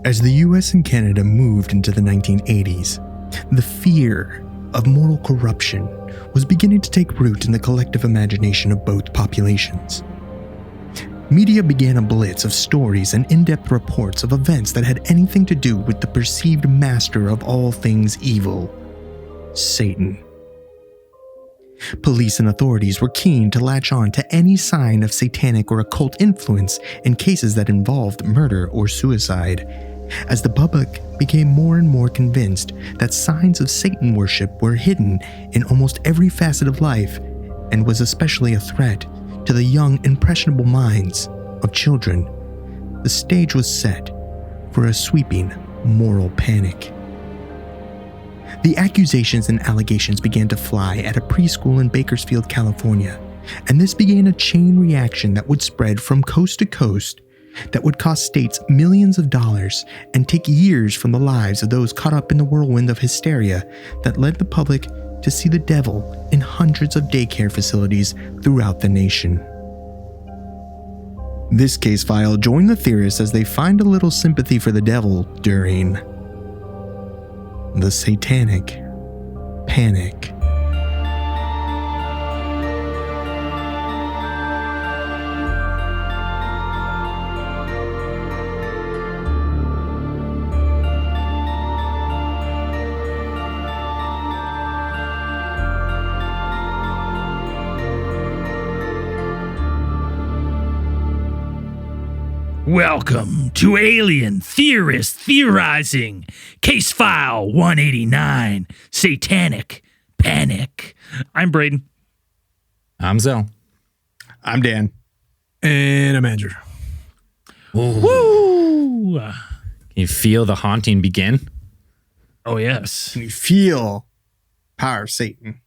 As the US and Canada moved into the 1980s, the fear of moral corruption was beginning to take root in the collective imagination of both populations. Media began a blitz of stories and in-depth reports of events that had anything to do with the perceived master of all things evil, Satan. Police and authorities were keen to latch on to any sign of satanic or occult influence in cases that involved murder or suicide, as the public became more and more convinced that signs of Satan worship were hidden in almost every facet of life and was especially a threat to the young, impressionable minds of children. The stage was set for a sweeping moral panic. The accusations and allegations began to fly at a preschool in Bakersfield, California, and this began a chain reaction that would spread from coast to coast that would cost states millions of dollars and take years from the lives of those caught up in the whirlwind of hysteria that led the public to see the devil in hundreds of daycare facilities throughout the nation. This case file joined the theorists as they find a little sympathy for the devil during the Satanic Panic. Welcome to Alien Theorist Theorizing, Case File 189, Satanic Panic. I'm Braden. I'm Zell. I'm Dan. And I'm Andrew. Woo! Can you feel the haunting begin? Oh, yes. Can you feel power of Satan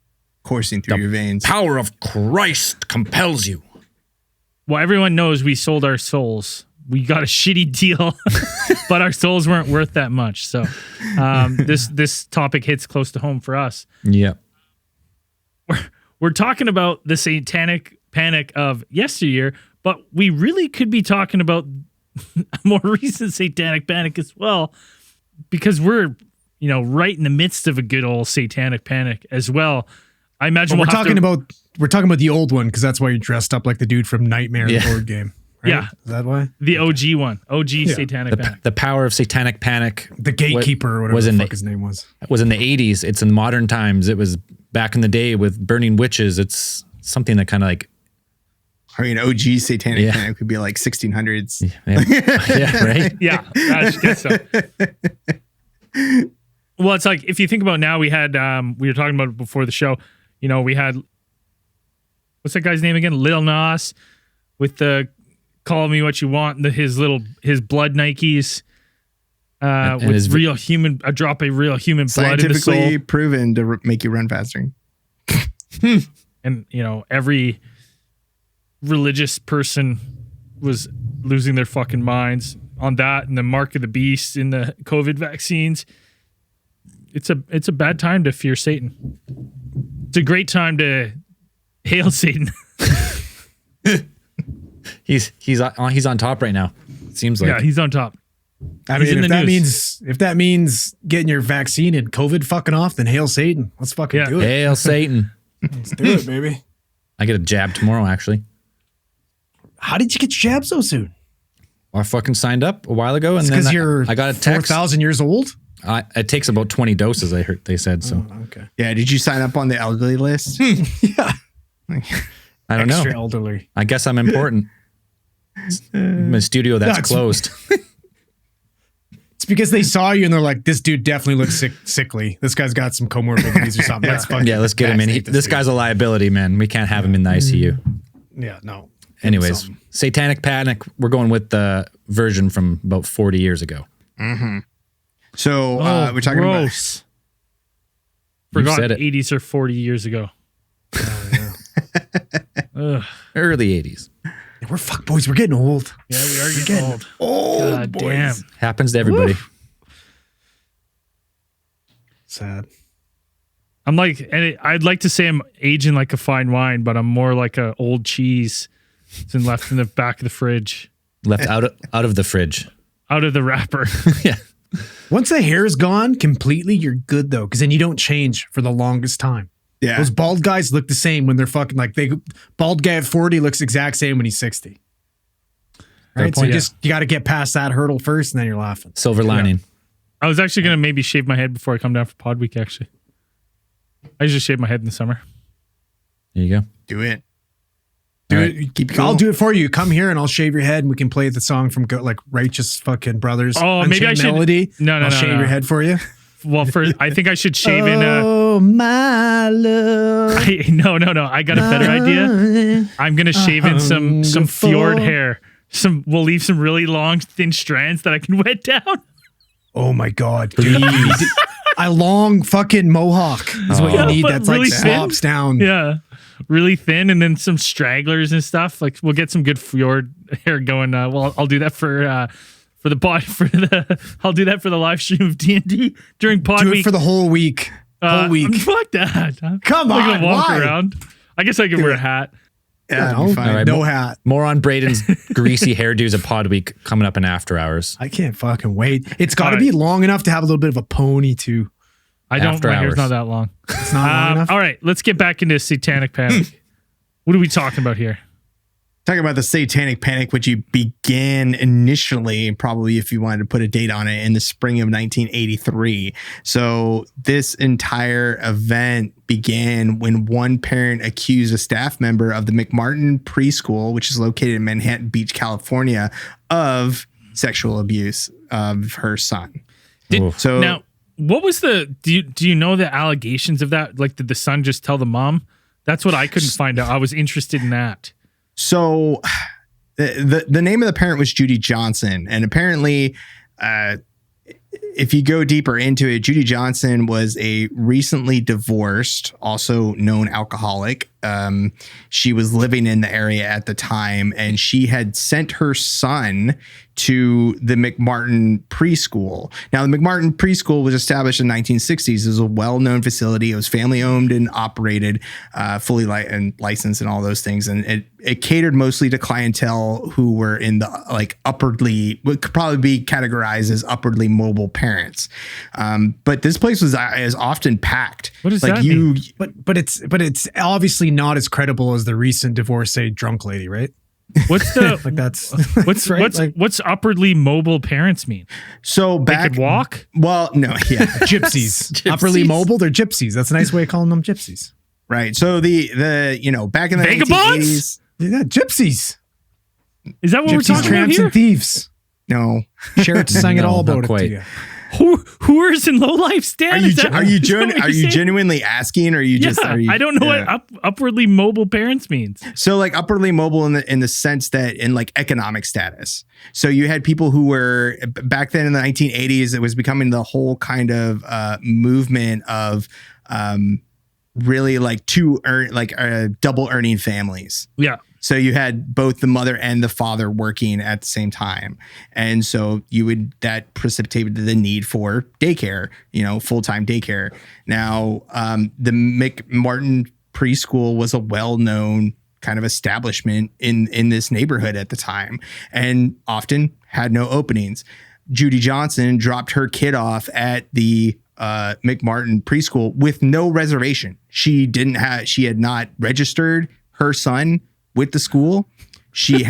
coursing through your veins? Power of Christ compels you. Well, everyone knows we sold our souls. We got a shitty deal, but our souls weren't worth that much. So this topic hits close to home for us. Yeah. We're talking about the Satanic Panic of yesteryear, but we really could be talking about a more recent Satanic Panic as well, because we're, right in the midst of a good old Satanic Panic as well. I imagine we're talking about the old one because that's why you're dressed up like the dude from Nightmare the board game. Right? Yeah. Is that why? The OG one. OG Satanic Panic. The power of Satanic Panic. The gatekeeper or whatever the fuck his name was. Was in the 80s. It's in modern times. It was back in the day with burning witches. It's something that kind of like... OG Satanic Panic could be like 1600s. Yeah, right? Yeah, I guess so. Well, it's like, if you think about now, we had, we were talking about it before the show, we had, what's that guy's name again? Lil Nas with the Call Me What You Want, his blood Nikes, with his real human, a drop of real human blood in the soul. Scientifically proven to make you run faster. And, every religious person was losing their fucking minds on that, and the mark of the beast in the COVID vaccines. It's a bad time to fear Satan. It's a great time to hail Satan. He's on top right now. It seems like. Yeah, he's on top. I mean, if that means getting your vaccine and COVID fucking off, then hail Satan. Let's fucking do it. Hail Satan. Let's do it, baby. I get a jab tomorrow, actually. How did you get your jab so soon? I fucking signed up a while ago, and then I got a text. 4,000 years old? It takes about 20 doses, I heard they said. So okay. Yeah, did you sign up on the elderly list? Yeah. I don't Extra know. elderly. I guess I'm important. My studio that's closed. It's because they saw you and they're like, this dude definitely looks sickly. This guy's got some comorbidities or something. Let's get him in. This guy's a liability, man. We can't have him in the ICU. Yeah, no. Anyways, Satanic Panic, we're going with the version from about 40 years ago. Mm-hmm. So we're talking gross. Forgot 80s or 40 years ago. Early 80s. Yeah, we're fuckboys. We're getting old. Yeah, we are getting old. God boys. Damn. Happens to everybody. Woof. Sad. I'm like, and I'd like to say I'm aging like a fine wine, but I'm more like a old cheese that's been left in the back of the fridge. Left out of the fridge. out of the wrapper. Yeah. Once the hair is gone completely, you're good though, because then you don't change for the longest time. Yeah. Those bald guys look the same when they're fucking bald guy at 40 looks exact same when he's 60. Right? So you got to get past that hurdle first and then you're laughing. Silver lining. I was actually going to maybe shave my head before I come down for pod week, actually. I usually shave my head in the summer. There you go. Do it. Keep I'll do it for you. Come here and I'll shave your head and we can play the song from like Righteous fucking Brothers. Oh, maybe I should. Melody. No. I'll shave your head for you. Well, I think I should shave in. Oh, my love. No. I got a better idea. I'm going to shave in some fjord hair. We'll leave some really long, thin strands that I can wet down. Oh my God, dude. A long fucking mohawk is what you need. That's really like slops down. Yeah. Really thin, and then some stragglers and stuff. Like we'll get some good fjord hair going. Well, I'll do that for the pod I'll do that for the live stream of D&D during pod week. Do it for the whole week. Fuck that. Come on, I can walk around. I guess I can wear a hat. Yeah, no, fine. No hat. More on Braden's greasy hairdos at pod week coming up in after hours. I can't fucking wait. It's got to be long enough to have a little bit of a pony too. My hair's not that long. It's not long enough. All right, let's get back into Satanic Panic. What are we talking about here? Talking about the Satanic Panic, which began initially, probably if you wanted to put a date on it, in the spring of 1983. So this entire event began when one parent accused a staff member of the McMartin preschool, which is located in Manhattan Beach, California, of sexual abuse of her son. Now, what was do you know the allegations of that? Like, did the son just tell the mom? That's what I couldn't find out. I was interested in that. So the name of the parent was Judy Johnson. And apparently, if you go deeper into it, Judy Johnson was a recently divorced, also known alcoholic. She was living in the area at the time, and she had sent her son to the McMartin preschool. Now, the McMartin preschool was established in the 1960s. It was a well-known facility. It was family-owned and operated, fully licensed and all those things. And it catered mostly to clientele who were in the would probably be categorized as upwardly mobile parents. But this place is often packed. What does that mean? But it's obviously not as credible as the recent divorcee drunk lady, right? What's the like that's what's upwardly mobile parents mean? So they could walk? Well, no, yeah. Gypsies. Upwardly mobile, they're gypsies. That's a nice way of calling them gypsies. Right. So the back in the Vagabonds? 1980s. Yeah, gypsies. Is that what we're talking about tramps, here? and thieves. No. Sherrod sang it all about quite. it to you. Whores in low life stand. Are you genuinely asking, or are you just? I don't know what upwardly mobile parents means. So like upwardly mobile in the sense that in like economic status. So you had people who were back then in the 1980s. It was becoming the whole kind of movement of really like double earning families. Yeah. So you had both the mother and the father working at the same time. And so that precipitated the need for daycare, full-time daycare. Now, the McMartin preschool was a well-known kind of establishment in this neighborhood at the time and often had no openings. Judy Johnson dropped her kid off at the McMartin preschool with no reservation. She had not registered her son with the school. He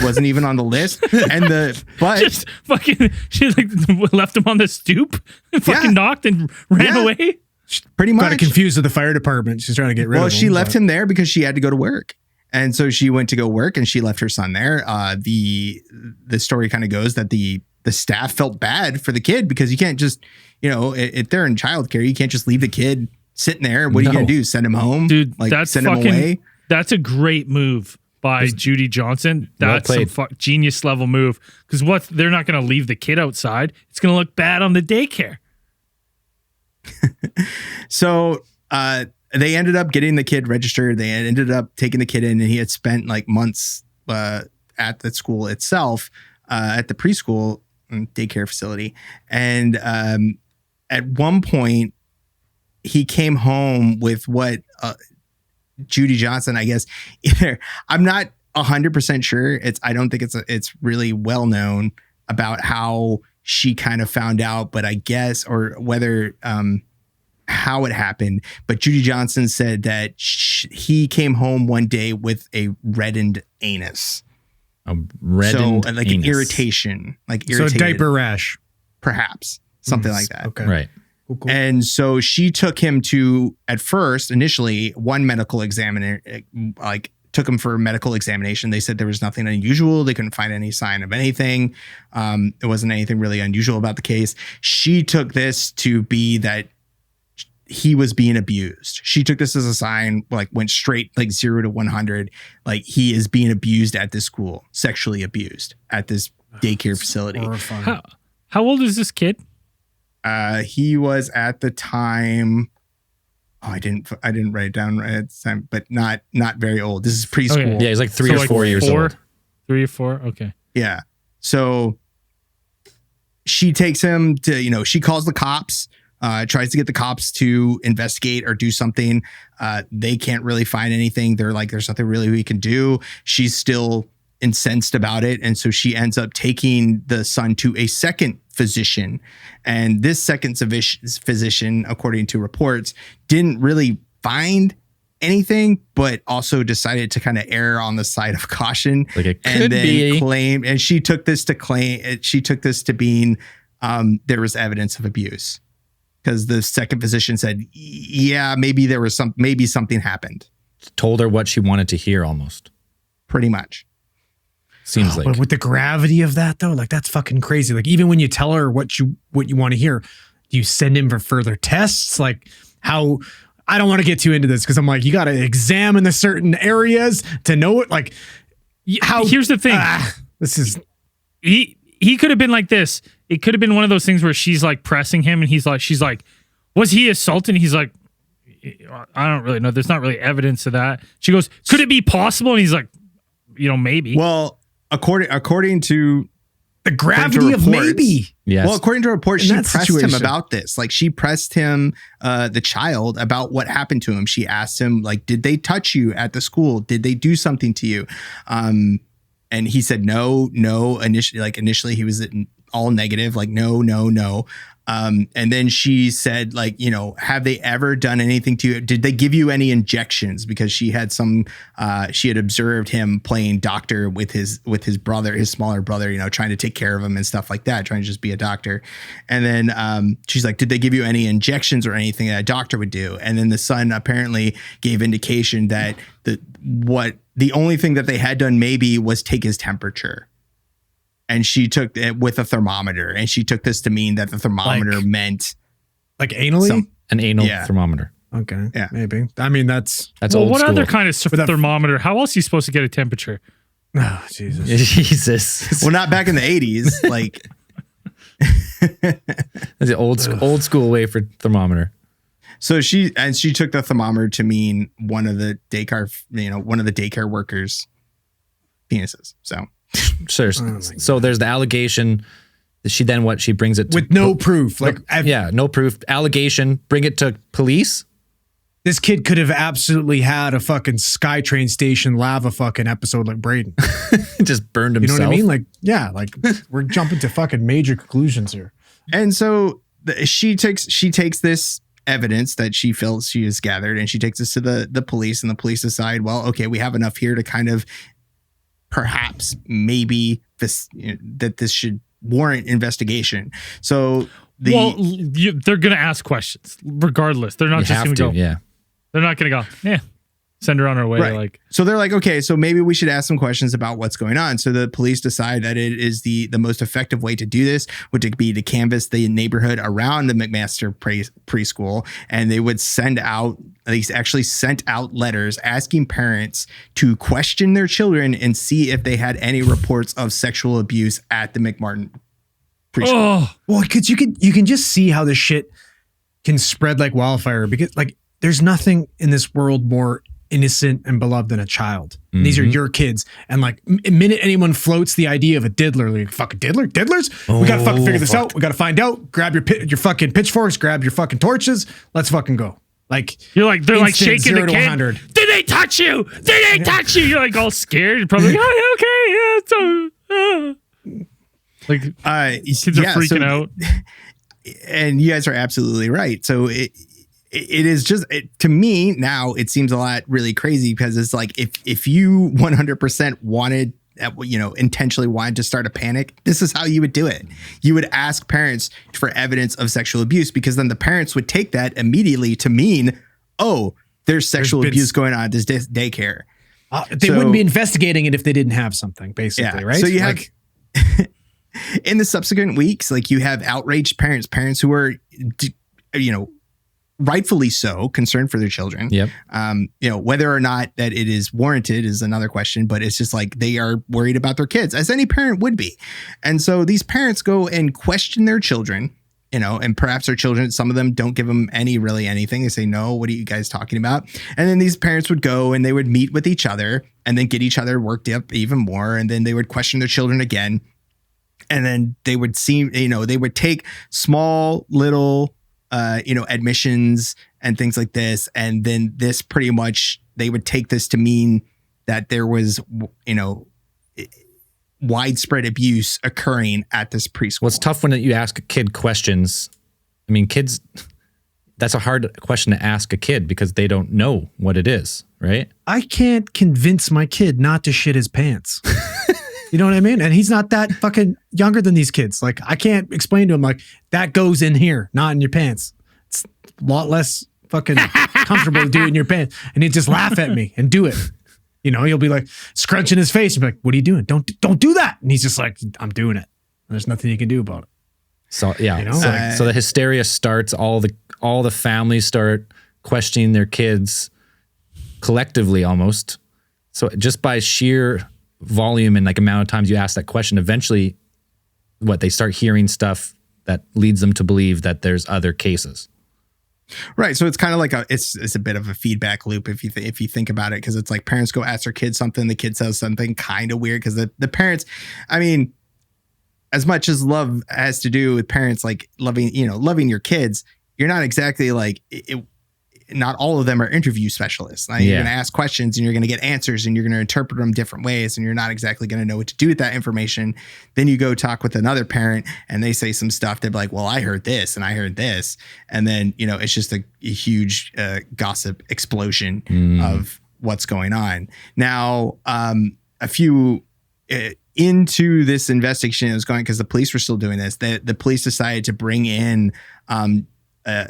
wasn't even on the list. Just fucking, she left him on the stoop and fucking knocked and ran away. Pretty much. Got confused with the fire department. She's trying to get rid of him. Well, she left him there because she had to go to work. And so she went to go work and she left her son there. The story kind of goes that the staff felt bad for the kid because you can't just, if they're in childcare, you can't just leave the kid sitting there. What are you going to do? Send him home? Dude, send him away? That's a great move by Judy Johnson. That's a genius level move. Because they're not going to leave the kid outside. It's going to look bad on the daycare. So they ended up getting the kid registered. They ended up taking the kid in, and he had spent like months at the school itself, at the preschool daycare facility. And at one point, he came home with what Judy Johnson, I guess, I'm not 100% sure. I don't think it's really well known about how she kind of found out, but I guess, or whether how it happened. But Judy Johnson said that he came home one day with a reddened anus. A reddened like anus. an irritation, like So irritated, diaper rash. perhaps something like that. Okay. Right. Cool. And so she took him to, at first, initially, one medical examiner, like took him for a medical examination. They said there was nothing unusual. They couldn't find any sign of anything. It wasn't anything really unusual about the case. She took this to be that he was being abused. She took this as a sign, like went straight like 0 to 100. Like he is being abused at this school, sexually abused at this daycare facility. How old is this kid? He was at the time. Oh, I didn't write it down right at the time, but not very old. This is preschool. Okay. Yeah, he's like 3 or 4 years old. 3 or 4. Okay. Yeah. So she takes him to, she calls the cops, tries to get the cops to investigate or do something. They can't really find anything. They're like, there's nothing really we can do. She's still incensed about it. And so she ends up taking the son to a second physician. And this second physician, according to reports, didn't really find anything, but also decided to kind of err on the side of caution. Like it could and then be. claim, and she took this to being there was evidence of abuse. Because the second physician said, yeah, maybe something happened. Told her what she wanted to hear almost. Pretty much. Seems like. But with the gravity of that though, like that's fucking crazy. Like even when you tell her what you want to hear, do you send him for further tests? Like how, I don't want to get too into this because I'm like, you got to examine the certain areas to know it. Like how, here's the thing. This is, he could have been like this. It could have been one of those things where she's like pressing him and she's like, was he assaulted? And he's like, I don't really know. There's not really evidence of that. She goes, could it be possible? And he's like, maybe. Well, according to the gravity of maybe. Yes. Well, according to reports, she pressed him situation. about this. Like she pressed him, the child, about what happened to him. She asked him, like, did they touch you at the school? Did they do something to you? And he said, no. Initially he was all negative, like, no. And then she said, like, have they ever done anything to you? Did they give you any injections? Because she had she had observed him playing doctor with his brother, his smaller brother, trying to take care of him and stuff like that, trying to just be a doctor. And then she's like, did they give you any injections or anything that a doctor would do? And then the son apparently gave indication that the only thing that they had done maybe was take his temperature. And she took it with a thermometer, and she took this to mean that the thermometer meant like anally an anal thermometer. Okay. Yeah. Maybe. I mean, that's old what school. other kind of thermometer? How else are you supposed to get a temperature? oh, Jesus. Jesus. well, not back in the 80s. Like That's the old school way for thermometer. So she took the thermometer to mean one of the daycare workers' penises. So. Sure. So there's the allegation. She brings it to with no proof. Like no proof. Allegation. Bring it to police. This kid could have absolutely had a fucking SkyTrain station lava fucking episode like Braden. Just burned himself. You know what I mean? Like, yeah, like we're jumping to fucking major conclusions here. And so she takes this evidence that she feels she has gathered, and she takes this to the police, and the police decide, well, okay, we have enough here to kind of perhaps maybe that this should warrant investigation. So they're going to ask questions regardless. They're not just going to go. Yeah. They're not going to go, send her on her way. Right. Like, so they're like, okay, so maybe we should ask some questions about what's going on. So the police decide that it is the most effective way to do this would be to canvass the neighborhood around the McMaster preschool. And they would sent out letters asking parents to question their children and see if they had any reports of sexual abuse at the McMartin preschool. oh, Well, because you can just see how this shit can spread like wildfire, because like there's nothing in this world more innocent and beloved than a child. Mm-hmm. These are your kids. And like the minute anyone floats the idea of a diddler, like fucking diddlers, we gotta fucking figure this out. We gotta find out. Grab your fucking pitchforks, grab your fucking torches. Let's fucking go. Like they're like shaking the 0 to kid. 100. Did they touch you? Did they touch you? You're like all scared. You're probably like, oh, okay, yeah. Like kids are freaking out. And you guys are absolutely right. So it is just, to me now, it seems a lot really crazy because it's like if you 100% wanted, intentionally wanted to start a panic, this is how you would do it. You would ask parents for evidence of sexual abuse, because then the parents would take that immediately to mean, oh, there's sexual abuse going on at this daycare. They wouldn't be investigating it if they didn't have something, basically, right? So you have, in the subsequent weeks, like you have outraged parents who are, rightfully so concerned for their children. Yep. Whether or not that it is warranted is another question, but it's just like they are worried about their kids, as any parent would be. And so these parents go and question their children, and perhaps their children, some of them don't give them anything. They say, no, what are you guys talking about? And then these parents would go and they would meet with each other and then get each other worked up even more. And then they would question their children again. And then they would they would take small little, admissions and things like this. And then this pretty much, they would take this to mean that there was, widespread abuse occurring at this preschool. Well, it's tough when you ask a kid questions. I mean, kids, that's a hard question to ask a kid because they don't know what it is, right? I can't convince my kid not to shit his pants. You know what I mean? And he's not that fucking younger than these kids. Like, I can't explain to him, like, that goes in here, not in your pants. It's a lot less fucking comfortable to do it in your pants. And he'd just laugh at me and do it. He'll be like scrunching his face and be like, what are you doing? Don't do that. And he's just like, I'm doing it. And there's nothing you can do about it. So, yeah. So the hysteria starts, all the families start questioning their kids collectively almost. So just by sheer volume and like amount of times you ask that question, eventually they start hearing stuff that leads them to believe that there's other cases. Right. So it's kind of like it's a bit of a feedback loop if you think about it, because it's like parents go ask their kids something, the kid says something kind of weird because the parents, I mean, as much as love has to do with parents, like loving your kids, you're not exactly like not all of them are interview specialists. Like, you're going to ask questions and you're going to get answers and you're going to interpret them different ways. And you're not exactly going to know what to do with that information. Then you go talk with another parent and they say some stuff. They're like, well, I heard this and I heard this. And then, it's just a huge gossip explosion of what's going on. Now, a few into this investigation that was going, because the police were still doing this, the police decided to bring in a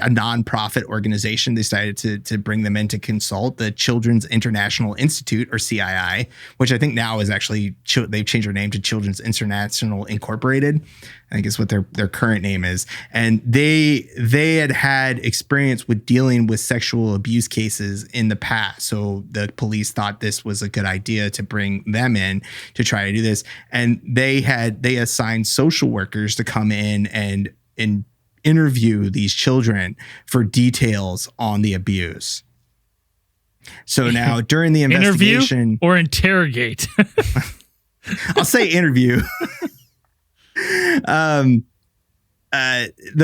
nonprofit organization. They decided to bring them in to consult, the Children's International Institute, or CII, which I think now is actually, they've changed their name to Children's International Incorporated, I think is what their current name is. And they had experience with dealing with sexual abuse cases in the past. So the police thought this was a good idea to bring them in to try to do this. And they assigned social workers to come in and interview these children for details on the abuse. So now during the investigation, interview or interrogate, I'll say interview. The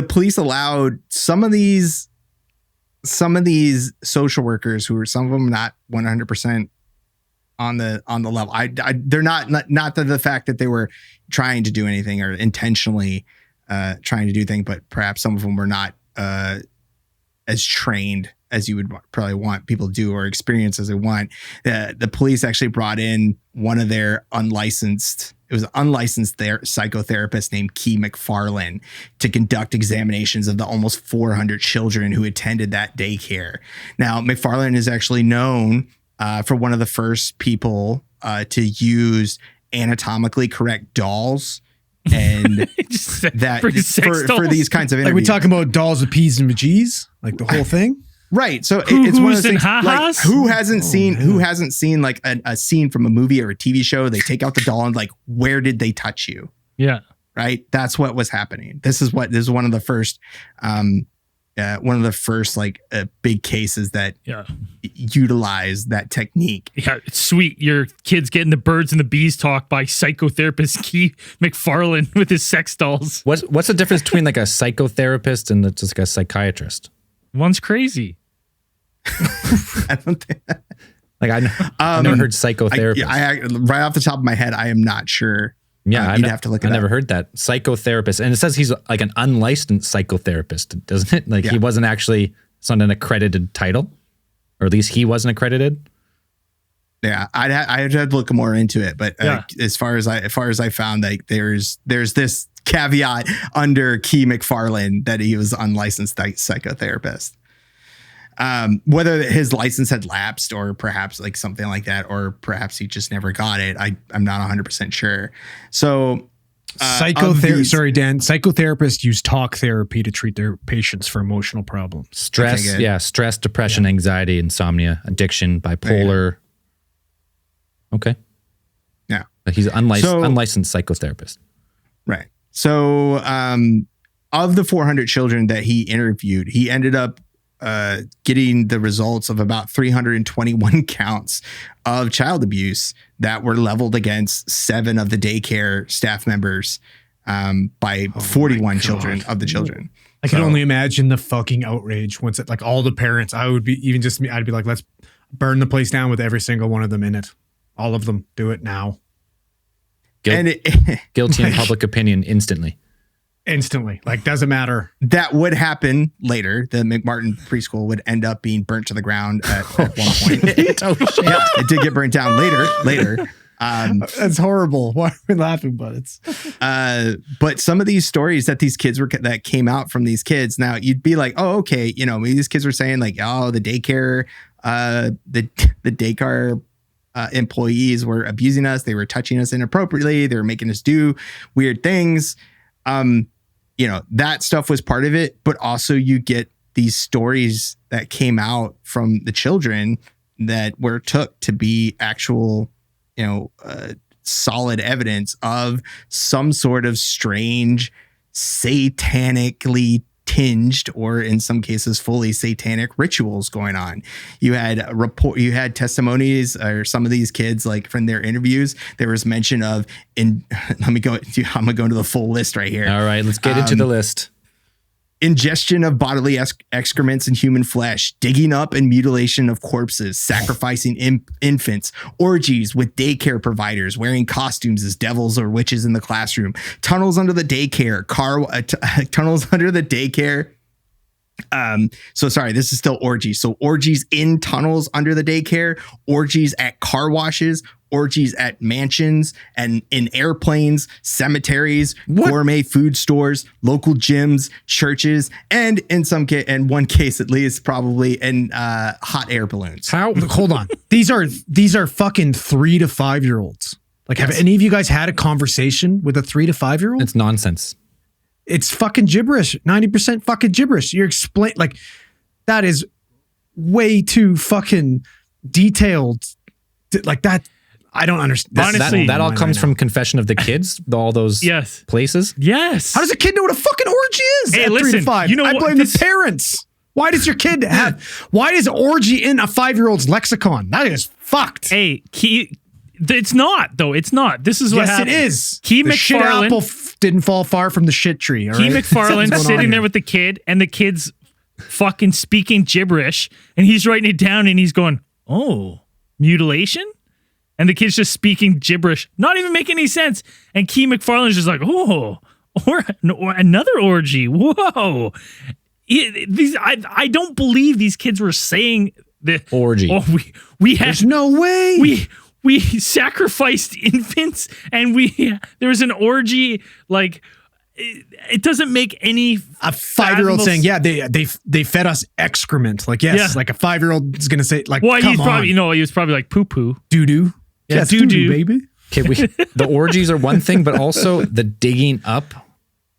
police allowed some of these social workers, who were, some of them not 100% on the level. They're not the fact that they were trying to do anything or intentionally trying to do things, but perhaps some of them were not as trained as you would probably want people to do, or experience as they want. The police actually brought in one of their unlicensed psychotherapist named Key McFarlane to conduct examinations of the almost 400 children who attended that daycare. Now, McFarlane is actually known for one of the first people to use anatomically correct dolls. And that for these kinds of interviews. Like, we talking about dolls with P's and G's, like the whole thing. Right. So it's one of those things, like, who hasn't seen like a scene from a movie or a TV show? They take out the doll and like, where did they touch you? Yeah. Right. That's what was happening. This is one of the first, like big cases that utilize that technique. Yeah, it's sweet. Your kid's getting the birds and the bees talk by psychotherapist Key McFarlane with his sex dolls. What's the difference between like a psychotherapist and just like a psychiatrist? One's crazy. I don't think. Like, I never heard psychotherapist. I right off the top of my head, I am not sure Yeah, you'd have to look it I never up. heard that. Psychotherapist. And it says he's like an unlicensed psychotherapist, doesn't it? Like he wasn't actually, it's not an accredited title, or at least he wasn't accredited. Yeah, I'd have to look more into it, but as far as I found, like there's this caveat under Key McFarland that he was unlicensed psychotherapist. Whether his license had lapsed or perhaps like something like that, or perhaps he just never got it, I'm not 100% sure. So psychotherapists use talk therapy to treat their patients for emotional problems. Stress, stress, depression, anxiety, insomnia, addiction, bipolar. Okay. Yeah. But he's unlicensed psychotherapist. Right. So of the 400 children that he interviewed, he ended up getting the results of about 321 counts of child abuse that were leveled against 7 of the daycare staff members by 41 children of the children. I can only imagine the fucking outrage once like all the parents, I would be even just me, I'd be like, let's burn the place down with every single one of them in it. All of them. Do it now. Guilty in public opinion instantly. Like, doesn't matter. That would happen later. The McMartin preschool would end up being burnt to the ground at one point. Yeah, it did get burnt down later. That's horrible. Why are we laughing? But some of these stories that these kids that came out from these kids, now you'd be like, oh, okay. You know, maybe these kids were saying like, oh, the daycare, the daycare employees were abusing us. They were touching us inappropriately. They were making us do weird things. You know, that stuff was part of it, but also you get these stories that came out from the children that were took to be actual, you know, solid evidence of some sort of strange, satanically tinged, or in some cases fully satanic rituals going on. You had testimonies, or some of these kids, like from their interviews, there was mention of I'm gonna go into the full list right here. All right, let's get into the list. Ingestion of bodily excrements and human flesh, digging up and mutilation of corpses, sacrificing infants, orgies with daycare providers, wearing costumes as devils or witches in the classroom, tunnels under the daycare, tunnels under the daycare. So sorry, this is still orgies. So orgies in tunnels under the daycare, orgies at car washes, orgies at mansions and in airplanes, cemeteries, gourmet food stores, local gyms, churches, and in one case at least, probably in hot air balloons. How? Hold on. These are fucking 3 to 5 year olds. Like, have any of you guys had a conversation with a 3 to 5 year old? It's nonsense. It's fucking gibberish. 90% fucking gibberish. You're like, that is way too fucking detailed. Like that. I don't understand. Honestly, that all comes from Confession of the Kids, all those places. Yes. How does a kid know what a fucking orgy is? Hey, at listen, 3 to 5? you know I blame the parents. Why does your kid why is orgy in a 5-year-old's lexicon? That is fucked. Hey, it's not though. It's not. This is what happened. Yes, it is. Key the McFarland shit apple didn't fall far from the shit tree. All Key right? McFarland sitting there with the kid, and the kid's fucking speaking gibberish, and he's writing it down, and he's going, "Oh, mutilation." And the kid's just speaking gibberish, not even making any sense. And Key McFarland's just like, oh, or another orgy. Whoa. I don't believe these kids were saying the orgy. Oh, we had, there's no way. We sacrificed infants, and there was an orgy. Like, it doesn't make any. A 5-year-old saying, yeah, they fed us excrement. Like, yes, like a 5-year-old is gonna say, like, well, come he's probably, on. He was probably like poo poo, doo doo. Yeah, doo doo, baby. Okay, the orgies are one thing, but also the digging up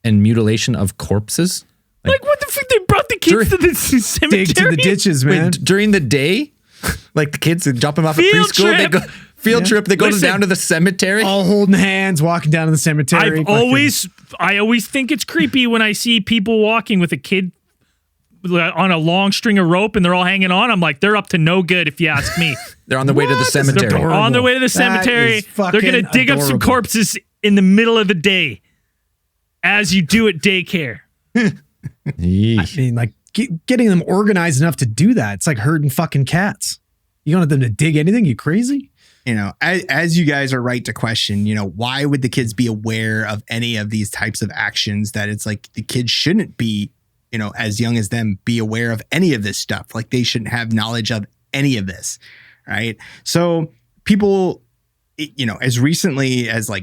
and mutilation of corpses. Like what the fuck? They brought the kids to the cemetery. Dig to the ditches, man. Wait, during the day, like the kids drop them off at preschool. They go trip. They go down to the cemetery, all holding hands, walking down to the cemetery. I always think it's creepy when I see people walking with a kid on a long string of rope and they're all hanging on. I'm like, they're up to no good, if you ask me. They're on their way to the cemetery. They're on their way to the cemetery. They're gonna dig up some corpses in the middle of the day, as you do at daycare. I mean, like, getting them organized enough to do that. It's like herding fucking cats. You don't want them to dig anything? You crazy? as you guys are right to question, why would the kids be aware of any of these types of actions that it's like the kids shouldn't be, as young as them, be aware of any of this stuff. Like they shouldn't have knowledge of any of this. Right. So people, as recently as a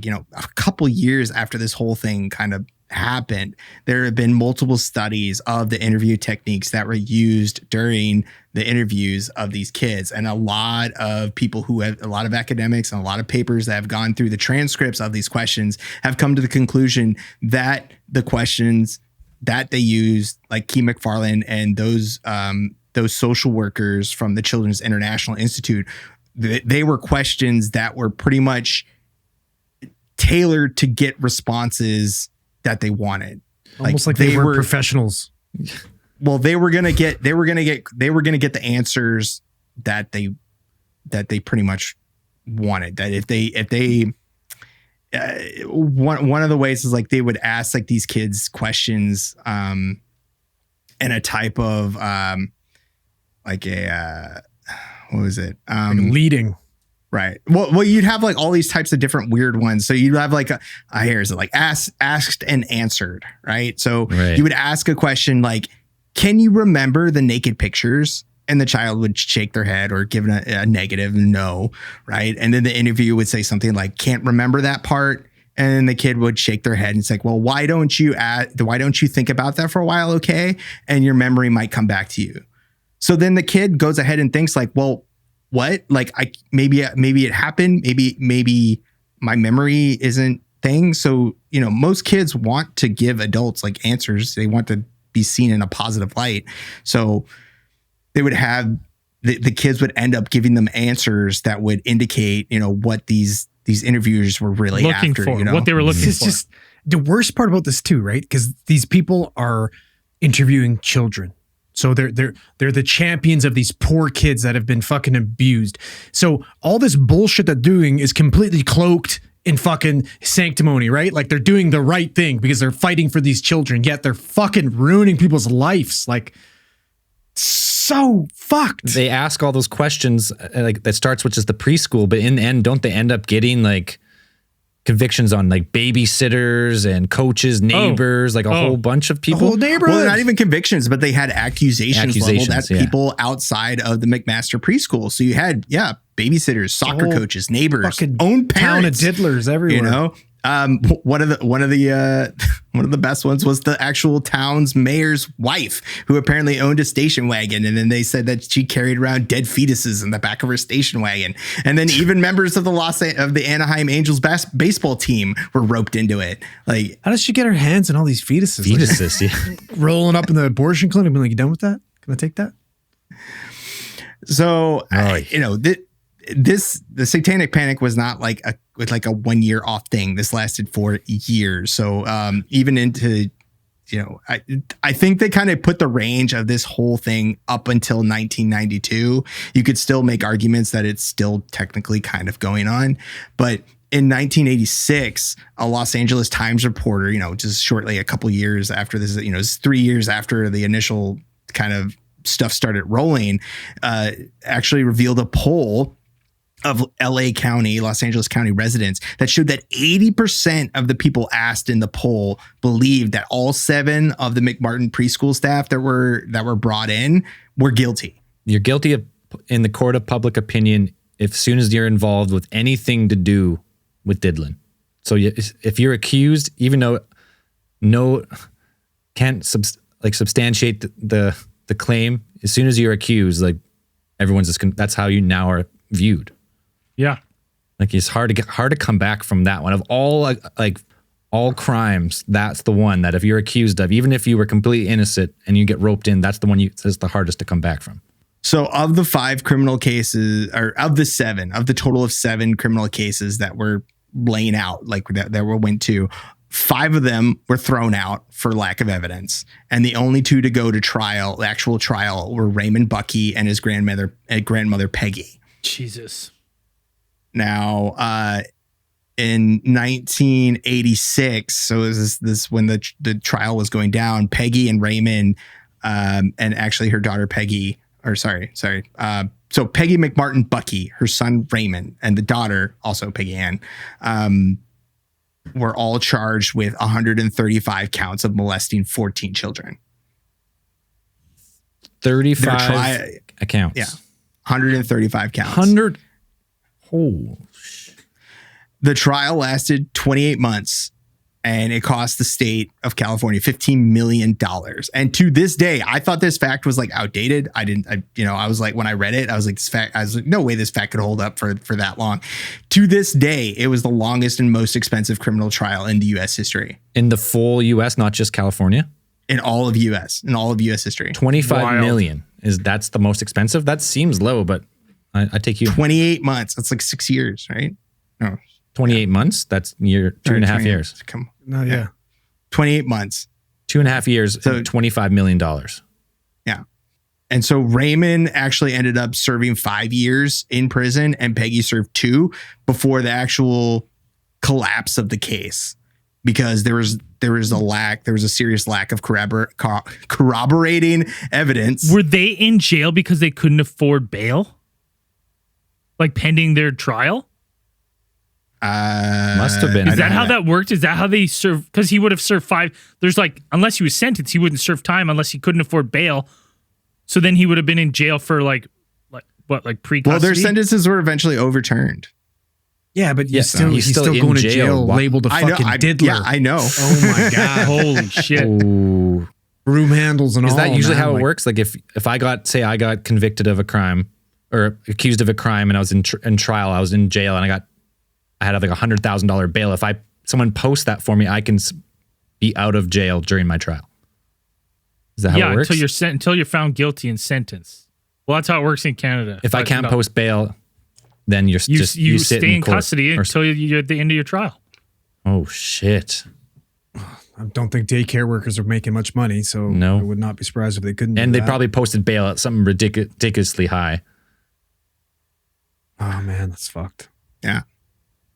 couple years after this whole thing kind of happened, there have been multiple studies of the interview techniques that were used during the interviews of these kids. And a lot of people a lot of academics and a lot of papers that have gone through the transcripts of these questions have come to the conclusion that the questions that they used, like Key McFarland and those social workers from the Children's International Institute, they were questions that were pretty much tailored to get responses that they wanted. Almost like they were professionals. Well, they were gonna get the answers that they pretty much wanted. That if they one of the ways is like they would ask like these kids questions in a type of what was it? Like leading. Right. Well, you'd have like all these types of different weird ones. So you'd have like here's it, like asked and answered. Right. So you would ask a question like, can you remember the naked pictures? And the child would shake their head or give a negative no. Right. And then the interviewer would say something like, can't remember that part. And then the kid would shake their head and it's like, well, why don't you think about that for a while? Okay. And your memory might come back to you. So then the kid goes ahead and thinks like, well, what? Like maybe it happened. Maybe my memory isn't thing. So, most kids want to give adults like answers. They want to be seen in a positive light. So they would have the kids would end up giving them answers that would indicate, what these interviewers were really looking after, for, what they were looking for. It's just the worst part about this too, right? Because these people are interviewing children. So they're the champions of these poor kids that have been fucking abused. So all this bullshit they're doing is completely cloaked in fucking sanctimony, right? Like they're doing the right thing because they're fighting for these children, yet they're fucking ruining people's lives. Like, so fucked. They ask all those questions like that starts with just the preschool, but in the end, don't they end up getting like convictions on like babysitters and coaches, neighbors, like a whole bunch of people? Well, not even convictions, but they had accusations leveled at people outside of the McMaster preschool. So you had, babysitters, soccer coaches, neighbors, own parents, town of diddlers everywhere. One of the best ones was the actual town's mayor's wife, who apparently owned a station wagon, and then they said that she carried around dead fetuses in the back of her station wagon. And then even members of the Anaheim Angels baseball team were roped into it. Like, how does she get her hands on all these fetuses? Rolling up in the abortion clinic, being like, "You done with that? Can I take that?" So the Satanic Panic was not like a 1 year off thing. This lasted for years. So even into, I think they kind of put the range of this whole thing up until 1992. You could still make arguments that it's still technically kind of going on. But in 1986, a Los Angeles Times reporter, just shortly a couple years after this, it's 3 years after the initial kind of stuff started rolling, actually revealed a poll of Los Angeles County residents that showed that 80% of the people asked in the poll believed that all 7 of the McMartin preschool staff that were brought in were guilty. You're guilty in the court of public opinion as soon as you're involved with anything to do with diddling. So if you're accused, even though can't substantiate the claim, as soon as you're accused, like everyone's just that's how you now are viewed. Yeah. Like it's hard to come back from that one. Of all crimes, that's the one that if you're accused of, even if you were completely innocent and you get roped in, that's the one that's the hardest to come back from. So of the 5 criminal cases, or of the total of 7 criminal cases that were laying out, like that went to, 5 of them were thrown out for lack of evidence. And the only 2 to go to trial, the actual trial, were Raymond Buckey and his grandmother Peggy. Jesus. Now, in 1986, so this when the trial was going down, Peggy and Raymond, and actually her daughter Peggy, So Peggy McMartin Bucky, her son Raymond, and the daughter, also Peggy Ann, were all charged with 135 counts of molesting 14 children. 35 accounts. Yeah. 135 counts. 100. Oh. The trial lasted 28 months and it cost the state of California $15 million. And to this day, I thought this fact was like outdated. I was like, when I read it, I was like, no way this fact could hold up for that long. To this day, it was the longest and most expensive criminal trial in the U.S. history. In the full U.S., not just California? In all of U.S. history. 25 million. That's the most expensive? That seems low, but I take you. 28 months. That's like 6 years, right? No. 28 months? That's 2.5 years. Come on. No, yeah. 28 months. 2.5 years, so $25 million. Yeah. And so Raymond actually ended up serving 5 years in prison and Peggy served 2 before the actual collapse of the case, because there was a serious lack of corroborating evidence. Were they in jail because they couldn't afford bail? Like pending their trial? Must have been. Is that how that worked? Is that how they serve? Because he would have served 5. There's like, unless he was sentenced, he wouldn't serve time unless he couldn't afford bail. So then he would have been in jail for like pre-custody? Well, their sentences were eventually overturned. Yeah, but he's still in going to jail. jail labeled a fucking diddler. Yeah, I know. Oh my God. Holy shit. Ooh. Broom handles and all. Is that usually man. how it works? Like if I got convicted of a crime or accused of a crime and I was in trial, I was in jail and I had like $100,000 bail. If someone posts that for me, I can be out of jail during my trial. Is that how it works? Until you're found guilty and sentenced. Well, that's how it works in Canada. If I can't post bail, then you sit stay in court custody until you're at the end of your trial. Oh shit! I don't think daycare workers are making much money, so No. I would not be surprised if they couldn't. And do they that. probably posted bail at something ridiculously high. Oh man, that's fucked. Yeah.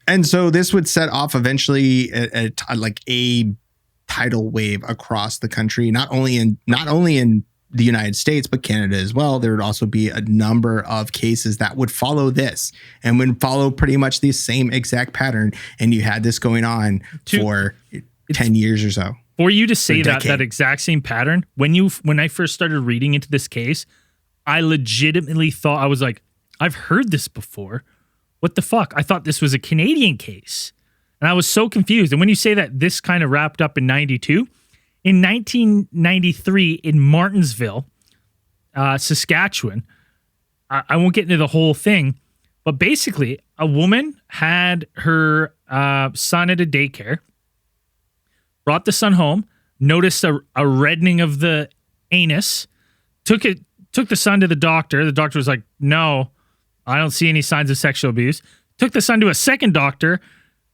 And so this would set off eventually a tidal wave across the country, not only in the United States, but Canada as well. There would also be a number of cases that would follow this and would follow pretty much the same exact pattern. And you had this going on for 10 years or so. For you to say that exact same pattern, when I first started reading into this case, I legitimately thought, I was like, I've heard this before. What the fuck? I thought this was a Canadian case. And I was so confused. And when you say that this kind of wrapped up in 92, in 1993 in Martinsville, Saskatchewan, I won't get into the whole thing, but basically a woman had her son at a daycare, brought the son home, noticed a reddening of the anus, took the son to the doctor. The doctor was like, no, I don't see any signs of sexual abuse. Took the son to a second doctor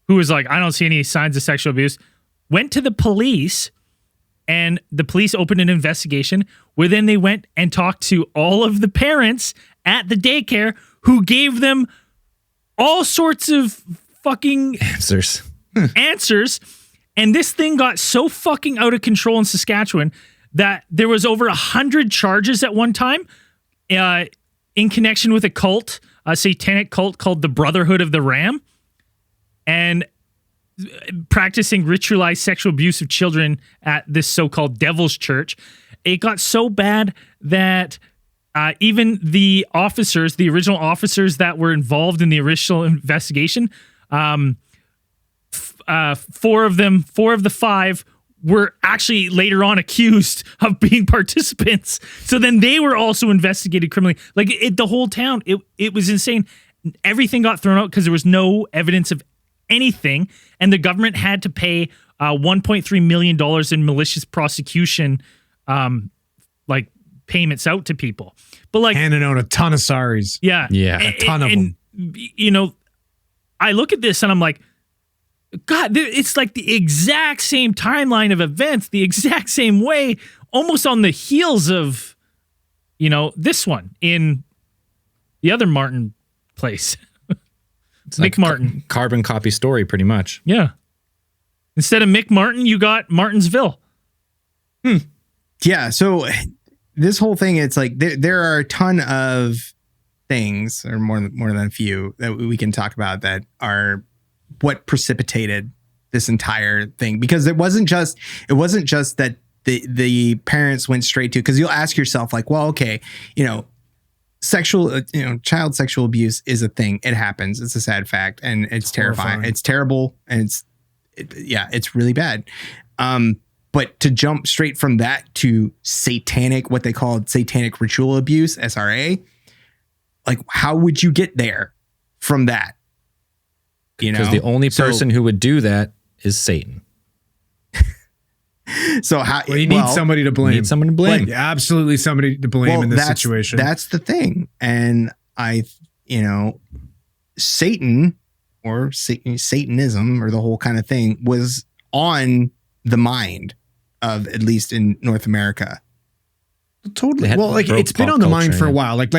who was like, I don't see any signs of sexual abuse. Went to the police, and the police opened an investigation where then they went and talked to all of the parents at the daycare who gave them all sorts of fucking Answers. And this thing got so fucking out of control in Saskatchewan that there was over 100 charges at one time in connection with a satanic cult called the Brotherhood of the Ram, and practicing ritualized sexual abuse of children at this so-called Devil's Church. It got so bad that even the original officers that were involved in the original investigation, 4 of the 5 were actually later on accused of being participants. So then they were also investigated criminally. Like the whole town, it was insane. Everything got thrown out because there was no evidence of anything. And the government had to pay $1.3 million in malicious prosecution, payments out to people. But like handing out a ton of sorries. Yeah. A ton of them. You know, I look at this and I'm like, God, it's like the exact same timeline of events, the exact same way, almost on the heels of, this one in the other Martin place. It's Mick like Martin. Carbon copy story, pretty much. Yeah. Instead of Mick Martin, you got Martinsville. Yeah. So this whole thing, it's like there are a ton of things, or more than a few, that we can talk about that are what precipitated this entire thing. Because it wasn't just that the parents went straight to, because you'll ask yourself like, well, okay, child sexual abuse is a thing. It happens. It's a sad fact, and it's terrifying. Horrifying. It's terrible, and it's really bad. But to jump straight from that to satanic, what they called satanic ritual abuse, SRA, like, how would you get there from that? Because the only person who would do that is Satan. So how you need somebody to blame. Need someone to blame. Like, absolutely somebody to blame in this situation. That's the thing. And Satan or Satanism, or the whole kind of thing, was on the mind of, at least in North America. Totally. Well, like, it's been on the mind for a while. Like,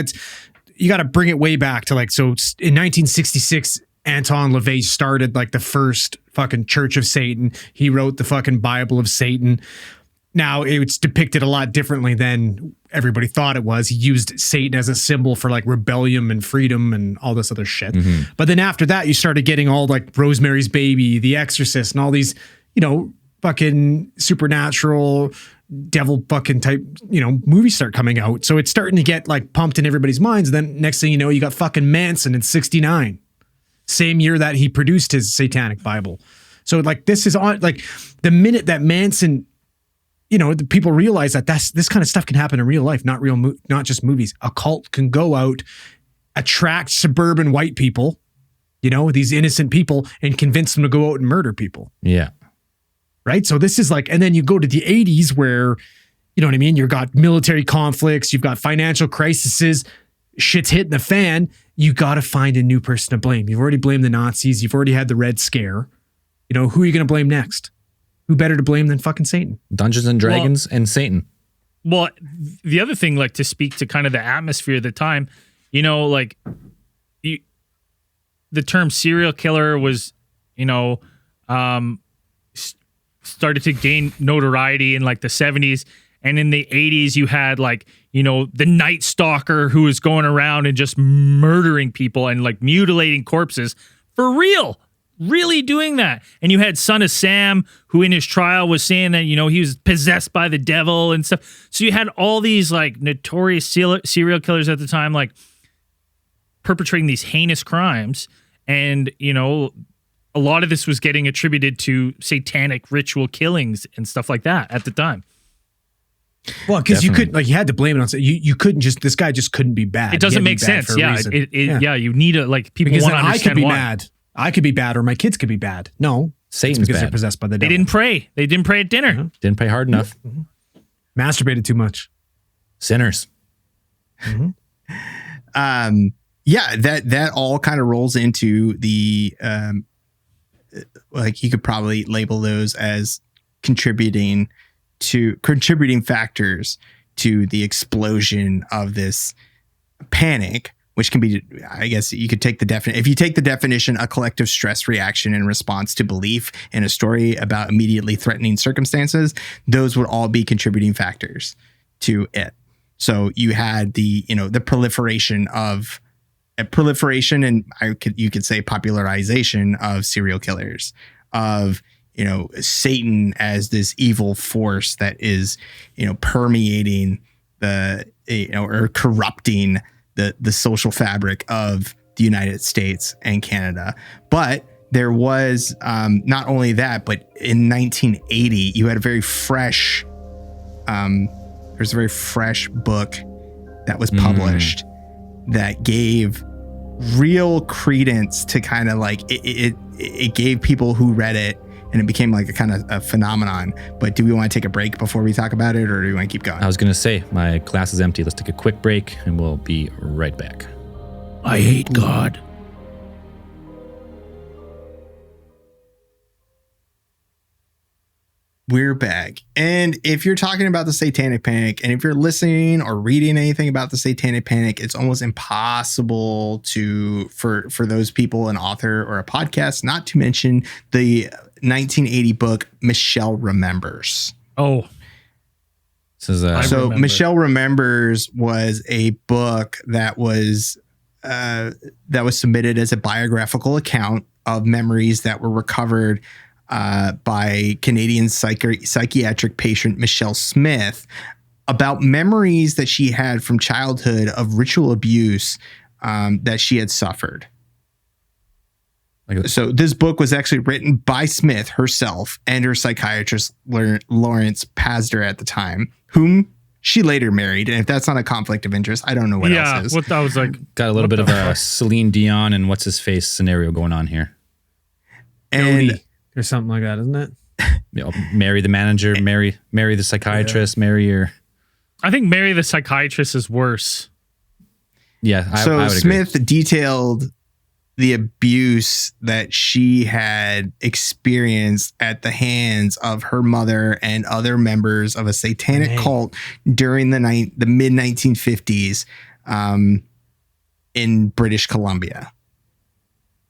you got to bring it way back to, like, so in 1966, Anton LaVey started like the first fucking Church of Satan. He wrote the fucking Bible of Satan. Now it's depicted a lot differently than everybody thought it was. He used Satan as a symbol for like rebellion and freedom and all this other shit. Mm-hmm. But then after that, you started getting all like Rosemary's Baby, The Exorcist, and all these, fucking supernatural devil fucking type, movies start coming out. So it's starting to get like pumped in everybody's minds. And then next thing you know, you got fucking Manson in 1969. Same year that he produced his Satanic Bible. So like, this is on, like, the minute that Manson, the people realize that this kind of stuff can happen in real life, not just movies. A cult can go out, attract suburban white people, these innocent people, and convince them to go out and murder people. Yeah. Right. So this is like, and then you go to the 80s where, you know what I mean? You've got military conflicts, you've got financial crises, shit's hitting the fan. You got to find a new person to blame. You've already blamed the Nazis. You've already had the Red Scare. Who are you going to blame next? Who better to blame than fucking Satan? Dungeons and Dragons and Satan. Well, the other thing, like, to speak to kind of the atmosphere at the time, the term serial killer was, started to gain notoriety in like the 70s. And in the 80s, you had like, the Night Stalker who was going around and just murdering people and like mutilating corpses for real, really doing that. And you had Son of Sam, who in his trial was saying that, he was possessed by the devil and stuff. So you had all these like notorious serial killers at the time, like perpetrating these heinous crimes. And, a lot of this was getting attributed to satanic ritual killings and stuff like that at the time. Well, because you could, like, you had to blame it on, you couldn't just, this guy just couldn't be bad. It doesn't make sense. Yeah. You need to, like, people want to understand I could be why. mad. I could be bad, or my kids could be bad. No. Satan's because bad. They're possessed by the devil. They didn't pray. They didn't pray at dinner. Uh-huh. Didn't pray hard enough. Mm-hmm. Masturbated too much. Sinners. Mm-hmm. That all kind of rolls into the, like, you could probably label those as contributing factors to the explosion of this panic, which can be, I guess you could take the definition. If you take the definition, a collective stress reaction in response to belief in a story about immediately threatening circumstances, those would all be contributing factors to it. So you had the proliferation, and you could say popularization of serial killers, of Satan as this evil force that is permeating or corrupting the social fabric of the United States and Canada. But there was not only that, but in 1980 you had a very fresh there's a very fresh book that was published that gave real credence to kind of like it gave people who read it, and it became like a kind of a phenomenon. But do we want to take a break before we talk about it, or do we want to keep going? I was going to say, my glass is empty. Let's take a quick break and we'll be right back. I hate God. We're back. And if you're talking about the Satanic Panic, and if you're listening or reading anything about the Satanic Panic, it's almost impossible for those people, an author or a podcast, not to mention the 1980 book Michelle Remembers. Oh. So Michelle Remembers was a book that was that was submitted as a biographical account of memories that were recovered by Canadian psychiatric patient Michelle Smith about memories that she had from childhood of ritual abuse that she had suffered. So this book was actually written by Smith herself and her psychiatrist, Lawrence Pazder, at the time, whom she later married. And if that's not a conflict of interest, I don't know what else is. What that was like. Got a little bit of a Celine Dion and what's his face scenario going on here. And or something like that, isn't it? You know, marry the manager, marry the psychiatrist, marry your... I think marry the psychiatrist is worse. Yeah, I would Smith agree. detailed the abuse that she had experienced at the hands of her mother and other members of a satanic cult during the mid 1950s in British Columbia.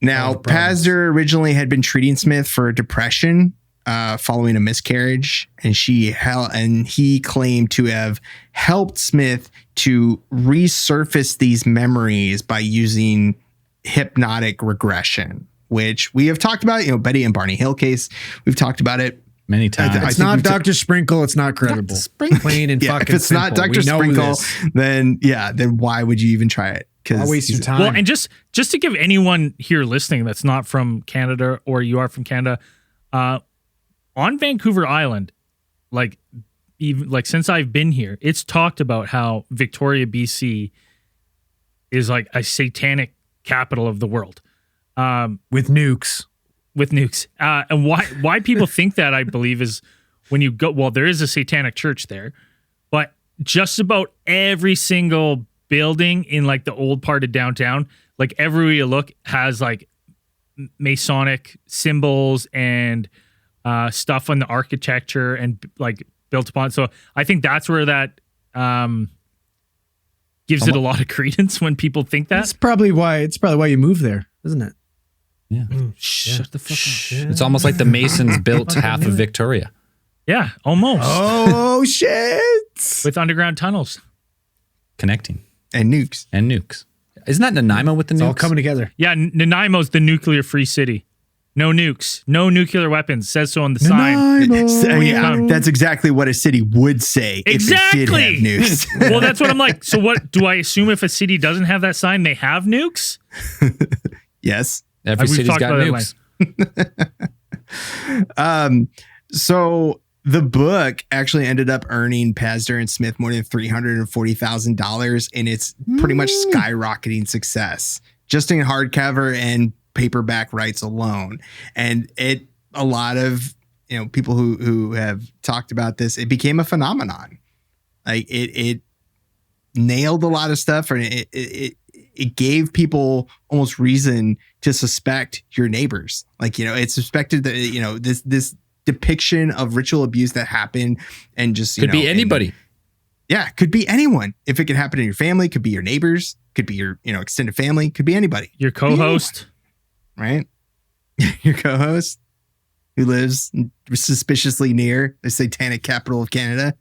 Now, Pazder originally had been treating Smith for depression following a miscarriage, and he claimed to have helped Smith to resurface these memories by using hypnotic regression, which we have talked about. You know, Betty and Barney Hill case, we've talked about it many times. It's not Dr. Sprinkle. It's not credible. Plain and fucking if it's simple. not Dr. Sprinkle, then why would you even try it? I'll waste your time. Well, and just to give anyone here listening that's not from Canada, or you are from Canada, on Vancouver Island, even since I've been here, it's talked about how Victoria, BC is like a satanic capital of the world. With nukes. And why people think that, I believe, is when you go, well, there is a satanic church there, but just about every single building in like the old part of downtown, like everywhere you look, has like Masonic symbols and stuff on the architecture and like built upon. So I think that's where that gives it a lot of credence when people think that. That's probably why you moved there, isn't it? Yeah. Shut the fuck up. It's almost like the Masons built half of Victoria. Yeah, almost. Oh shit! With underground tunnels. Connecting. And nukes. Isn't that Nanaimo with the nukes? It's all coming together. Yeah, Nanaimo's the nuclear-free city. No nukes. No nuclear weapons. Says so on the sign. That's exactly what a city would say if it did have nukes. Well, that's what I'm like. So what, do I assume if a city doesn't have that sign, they have nukes? Yes. Every city's got nukes. So the book actually ended up earning Pazder and Smith more than $340,000 in its pretty much skyrocketing success, just in hardcover and paperback rights alone. And a lot of people who have talked about this, it became a phenomenon. Like it nailed a lot of stuff, and it gave people almost reason to suspect your neighbors. Like, it's suspected that, this depiction of ritual abuse that happened and just, could be anybody. Could be anyone. If it could happen in your family, could be your neighbors, could be your, extended family, could be anybody. Your co-host. Right? Your co-host who lives suspiciously near the satanic capital of Canada.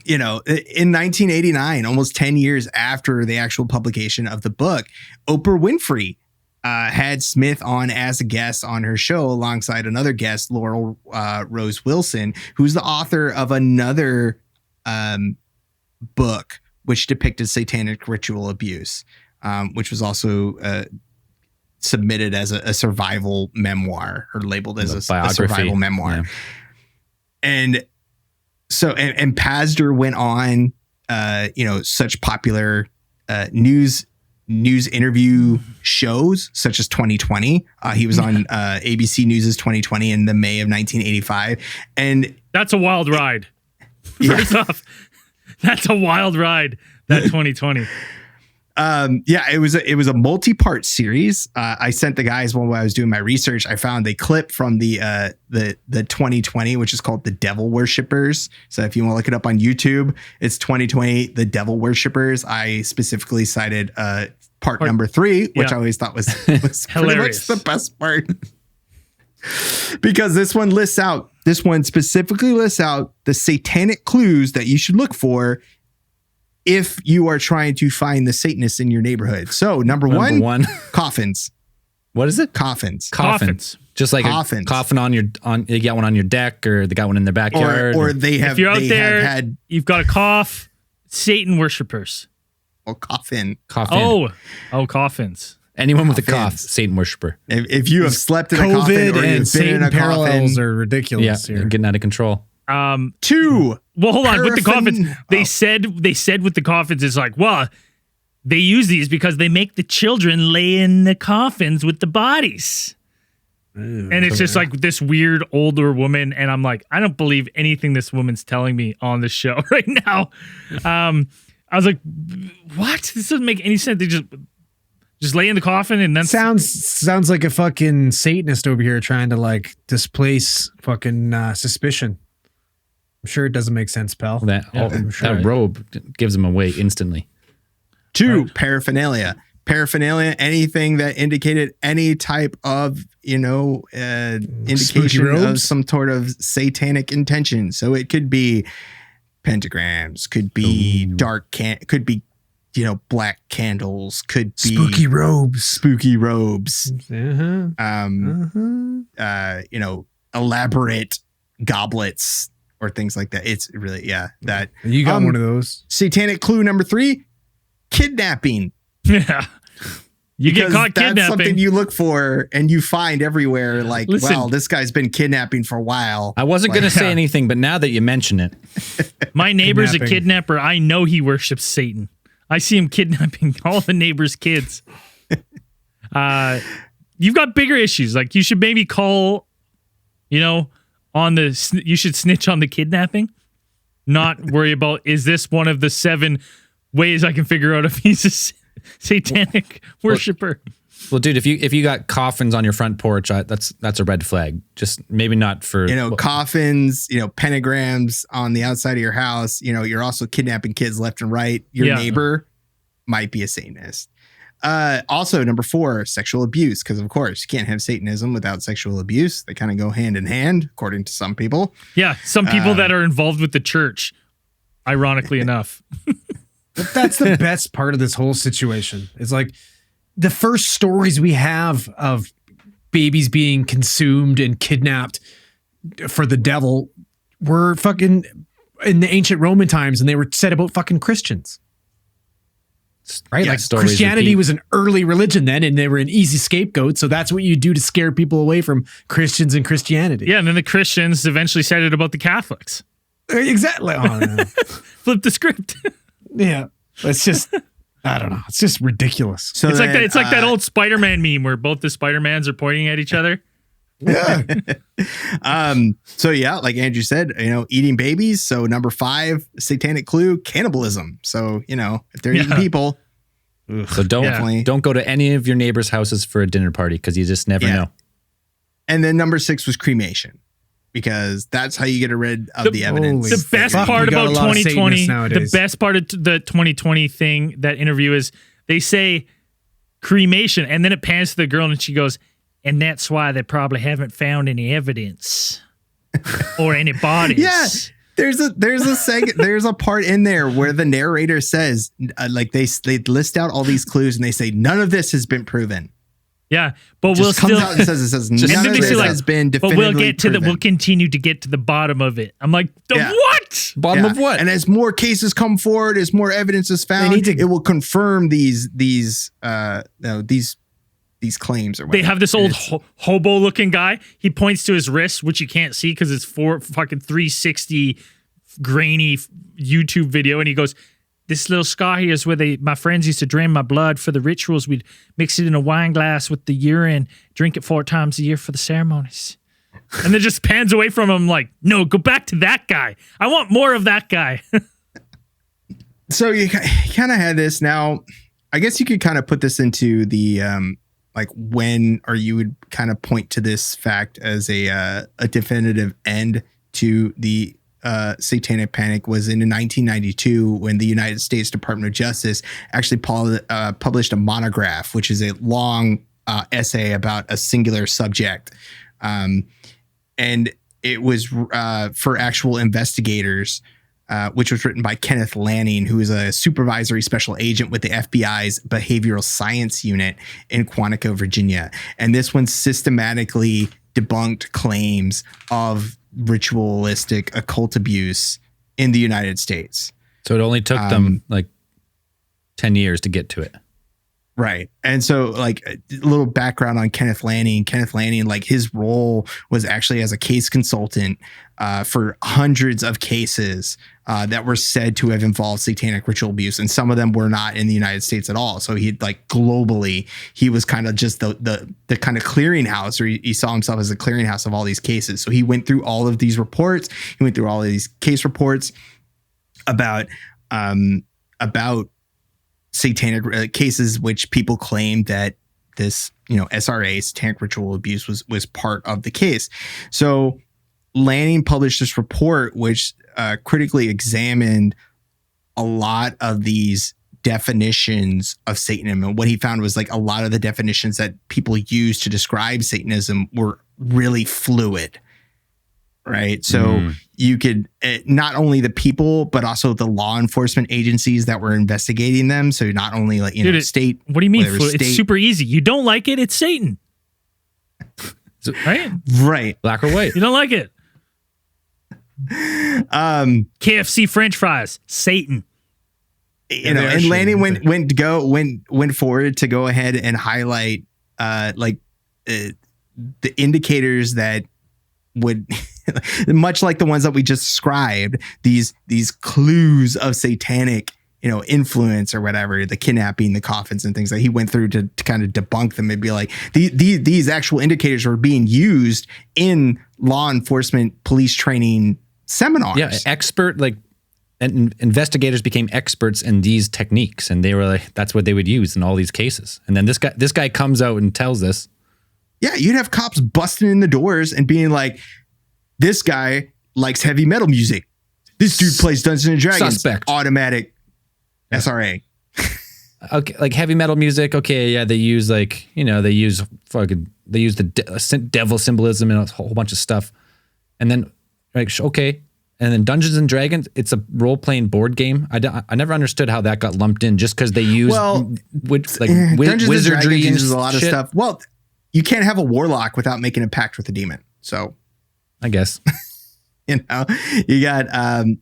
In 1989, almost 10 years after the actual publication of the book, Oprah Winfrey had Smith on as a guest on her show alongside another guest, Laurel Rose Wilson, who's the author of another book which depicted satanic ritual abuse, which was also submitted as a survival memoir, or labeled as a survival memoir. Yeah. And so, and Pazder went on, such popular news interview shows such as 2020. He was on ABC News's 2020 in the May of 1985, and that's a wild ride. First off, that's a wild ride. That 2020. It was a multi-part series. I sent the guys while I was doing my research. I found a clip from the 2020, which is called The Devil Worshippers. So if you want to look it up on YouTube, it's 2020, The Devil Worshippers. I specifically cited part number 3, which I always thought was pretty much the best part. Because this one specifically lists out the satanic clues that you should look for if you are trying to find the Satanists in your neighborhood. So number one, coffins. What is it? Coffins. Just like coffins. A coffin you got one on your deck, or they got one in their backyard. Or they have, if you're out they there, have had, you've got a cough, Satan worshippers. or coffin. Oh, coffins. Anyone with a cough, Satan worshiper. If you have slept in a COVID coffin or and you've been Satan in a parallels coffin. are ridiculous Yeah, here. getting out of control. Two. Well, hold on. With the coffins, they Oh. said with the coffins, it's like, well, they use these because they make the children lay in the coffins with the bodies. And it's just like this weird older woman, and I'm like, I don't believe anything this woman's telling me on this show right now. I was like, what? This doesn't make any sense. They just lay in the coffin and then Sounds like a fucking Satanist over here trying to like displace fucking suspicion. I'm sure it doesn't make sense, pal. That robe gives them away instantly. Two, paraphernalia. Paraphernalia, anything that indicated any type of, indication of some sort of satanic intention. So it could be pentagrams, could be could be, black candles, could be Spooky robes. Elaborate goblets or things like that. It's really, that. You got one of those. Satanic clue number 3, kidnapping. yeah. You get caught that's kidnapping. Something you look for and you find everywhere. Like, Listen, well, this guy's been kidnapping for a while. I wasn't going to say anything, but now that you mention it. My neighbor's Kidnapping. a kidnapper. I know he worships Satan. I see him kidnapping all the neighbors' kids. You've got bigger issues. Like, you should maybe call, you should snitch on the kidnapping. Not worry about, is this one of the 7 ways I can figure out if he's a satanic worshiper? Well, dude, if you got coffins on your front porch, that's a red flag. Just maybe not for coffins, pentagrams on the outside of your house. You're also kidnapping kids left and right. Your neighbor might be a Satanist. Also, number 4, sexual abuse, because of course you can't have Satanism without sexual abuse. They kind of go hand in hand, according to some people. Yeah, some people that are involved with the church, ironically enough. But that's the best part of this whole situation. It's like the first stories we have of babies being consumed and kidnapped for the devil were fucking in the ancient Roman times, and they were said about fucking Christians. Right? Yeah, like Christianity was an early religion then, and they were an easy scapegoat. So that's what you do to scare people away from Christians and Christianity. Yeah, and then the Christians eventually said it about the Catholics. Exactly. Oh, no. Flip the script. Yeah. It's just, I don't know. It's just ridiculous. So It's like that old Spider-Man meme where both the Spider-Mans are pointing at each other. Yeah. Like Andrew said, eating babies. So number 5, satanic clue, cannibalism. So, if they're eating people. So don't go to any of your neighbors' houses for a dinner party, because you just never know. And then number 6 was cremation, because that's how you get rid of the evidence. The best part about 2020, the best part of the 2020 thing, that interview, is they say cremation, and then it pans to the girl and she goes, and that's why they probably haven't found any evidence or any bodies. Yeah. There's a part in there where the narrator says, they list out all these clues and they say none of this has been proven. Yeah, but Just comes out and says none of this has been definitively proven. We'll continue to get to the bottom of it. I'm like, what? Bottom of what? And as more cases come forward, as more evidence is found, it will confirm these claims or whatever. They have this old hobo looking guy. He points to his wrist, which you can't see because it's fucking 360 grainy YouTube video, and he goes, this little scar here is where my friends used to drain my blood for the rituals. We'd mix it in a wine glass with the urine, drink it 4 times a year for the ceremonies. And then just pans away from him like, no, go back to that guy. I want more of that guy. So you kind of had this. Now, I guess you could kind of put this into the when, or you would kind of point to this fact as a definitive end to the Satanic Panic was in 1992, when the United States Department of Justice actually published a monograph, which is a long essay about a singular subject. And it was for actual investigators which was written by Kenneth Lanning, who is a supervisory special agent with the FBI's Behavioral Science Unit in Quantico, Virginia. And this one systematically debunked claims of ritualistic occult abuse in the United States. So it only took them like 10 years to get to it. Right. And so like a little background on Kenneth Lanning. Kenneth Lanning, like his role was actually as a case consultant for hundreds of cases that were said to have involved satanic ritual abuse. And some of them were not in the United States at all. So he like globally, he was kind of just the kind of clearinghouse, or he saw himself as the clearinghouse of all these cases. So he went through all of these reports. He went through all of these case reports about satanic cases, which people claimed that this, SRA, satanic ritual abuse, was part of the case. So Lanning published this report, which critically examined a lot of these definitions of Satanism. And what he found was like a lot of the definitions that people use to describe Satanism were really fluid. Right. So you could not only the people, but also the law enforcement agencies that were investigating them. So not only like, state. What do you mean? It's super easy. You don't like it. It's Satan. Right. Right. Black or white. You don't like it. KFC French fries, Satan. And Lanning went forward to go ahead and highlight the indicators that would much like the ones that we just described, these clues of satanic influence or whatever, the kidnapping, the coffins and things that he went through to kind of debunk them and be like, these actual indicators were being used in law enforcement police training seminars. Yeah, and investigators became experts in these techniques, and they were like, that's what they would use in all these cases. And then this guy comes out and tells this. Yeah, you'd have cops busting in the doors and being like, this guy likes heavy metal music. This dude plays Dungeons and Dragons. Suspect. Automatic SRA. Okay, like heavy metal music. Okay, yeah, they use the devil symbolism and a whole bunch of stuff. And then okay, and then Dungeons and Dragons, it's a role-playing board game. I never understood how that got lumped in just because they use Dungeons wizardry and Dragons uses a lot shit. of stuff. Well, you can't have a warlock without making a pact with a demon. So I guess. You got,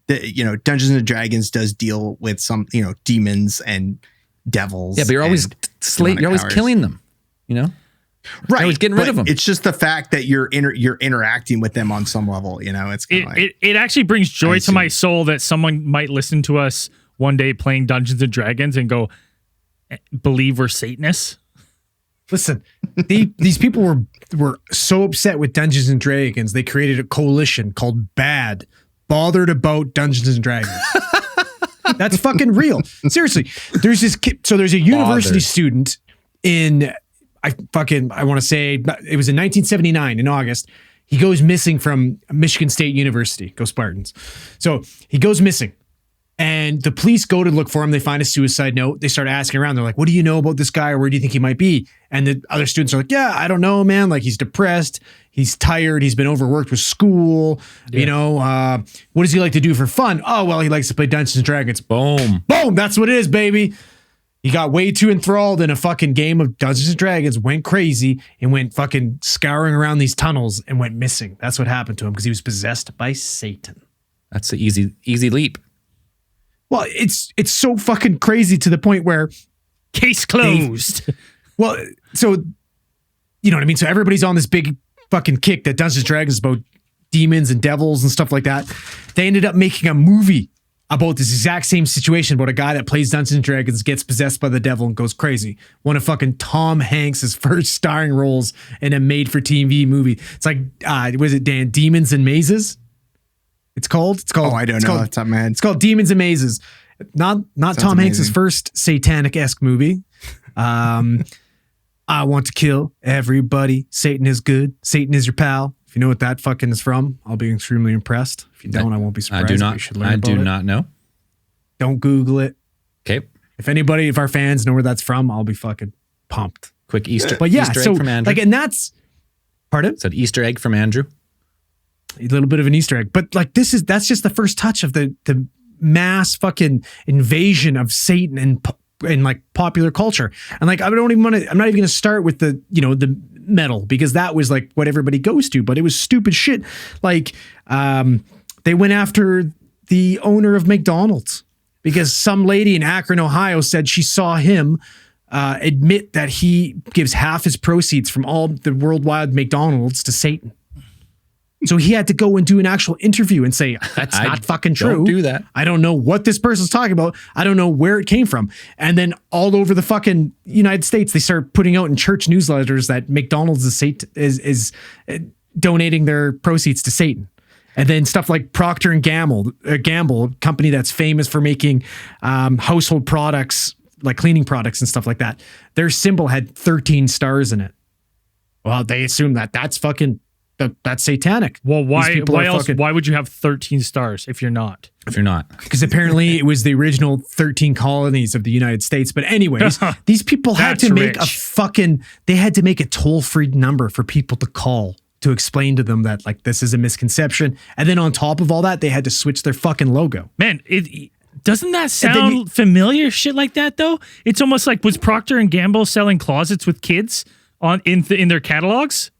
Dungeons and Dragons does deal with some, demons and devils. Yeah, but you're always you're always killing them, Right. You're always getting rid of them. It's just the fact that you're interacting with them on some level, it's kind of like. It actually brings joy to my soul that someone might listen to us one day playing Dungeons and Dragons and go, believe we're Satanists. Listen, these people were so upset with Dungeons and Dragons, they created a coalition called BAD, Bothered About Dungeons and Dragons. That's fucking real. Seriously, there's a university student in, I want to say it was in 1979 in August. He goes missing from Michigan State University. Go Spartans. So he goes missing. And the police go to look for him. They find a suicide note. They start asking around. They're like, what do you know about this guy? Or where do you think he might be? And the other students are like, yeah, I don't know, man. Like, he's depressed. He's tired. He's been overworked with school. Yeah. What does he like to do for fun? Oh, well, he likes to play Dungeons and Dragons. Boom. Boom. That's what it is, baby. He got way too enthralled in a fucking game of Dungeons and Dragons, went crazy, and went fucking scouring around these tunnels and went missing. That's what happened to him because he was possessed by Satan. That's the easy leap. Well, it's so fucking crazy to the point where case closed. So you know what I mean? So everybody's on this big fucking kick that Dungeons & Dragons is about demons and devils and stuff like that. They ended up making a movie about this exact same situation about a guy that plays Dungeons & Dragons, gets possessed by the devil and goes crazy. One of fucking Tom Hanks' first starring roles in a made-for-TV movie. It's like, was it Dan? Demons and Mazes? It's called. Oh, I don't know. Off the top of my head. It's called Demons and Mazes. Not Tom Hanks' first satanic-esque movie. I want to kill everybody. Satan is good. Satan is your pal. If you know what that fucking is from, I'll be extremely impressed. If you don't, I won't be surprised. I do not know. Don't Google it. Okay. If our fans know where that's from, I'll be fucking pumped. Quick Easter egg from Andrew. And that's pardon? It's an Easter egg from Andrew. A little bit of an Easter egg, but that's just the first touch of the mass fucking invasion of Satan in like popular culture. And like, I'm not even going to start with the, you know, the metal, because that was like what everybody goes to, but it was stupid shit. Like, they went after the owner of McDonald's because some lady in Akron, Ohio said she saw him admit that he gives half his proceeds from all the worldwide McDonald's to Satan. So he had to go and do an actual interview and say, that's not fucking true. Don't do that. I don't know what this person's talking about. I don't know where it came from. And then all over the fucking United States, they start putting out in church newsletters that McDonald's is donating their proceeds to Satan. And then stuff like Procter & Gamble, a company that's famous for making household products, like cleaning products and stuff like that. Their symbol had 13 stars in it. Well, they assume that's fucking... That's satanic. Well, why else? Why would you have 13 stars if you're not? Because apparently it was the original 13 colonies of the United States. But anyways, these people had to make they had to make a toll-free number for people to call to explain to them that like this is a misconception. And then on top of all that, they had to switch their fucking logo. Man, doesn't that sound familiar? Shit like that though. It's almost like, was Procter & Gamble selling closets with kids in their catalogs?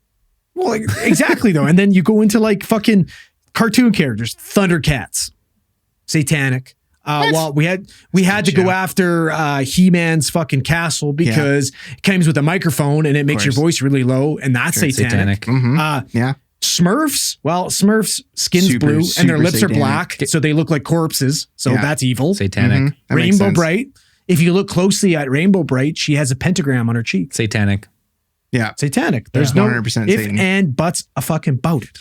Well, exactly though. And then you go into like fucking cartoon characters, Thundercats, satanic. Well, we had to go after He-Man's fucking castle because it comes with a microphone and it makes your voice really low, and that's satanic. Mm-hmm. Smurfs. Well, Smurfs' skin's blue and their lips are black, so they look like corpses. So that's evil. Satanic. Mm-hmm. Rainbow Bright. If you look closely at Rainbow Bright, she has a pentagram on her cheek. Satanic. Yeah. Satanic. There's no 100% if Satan. and buts about it.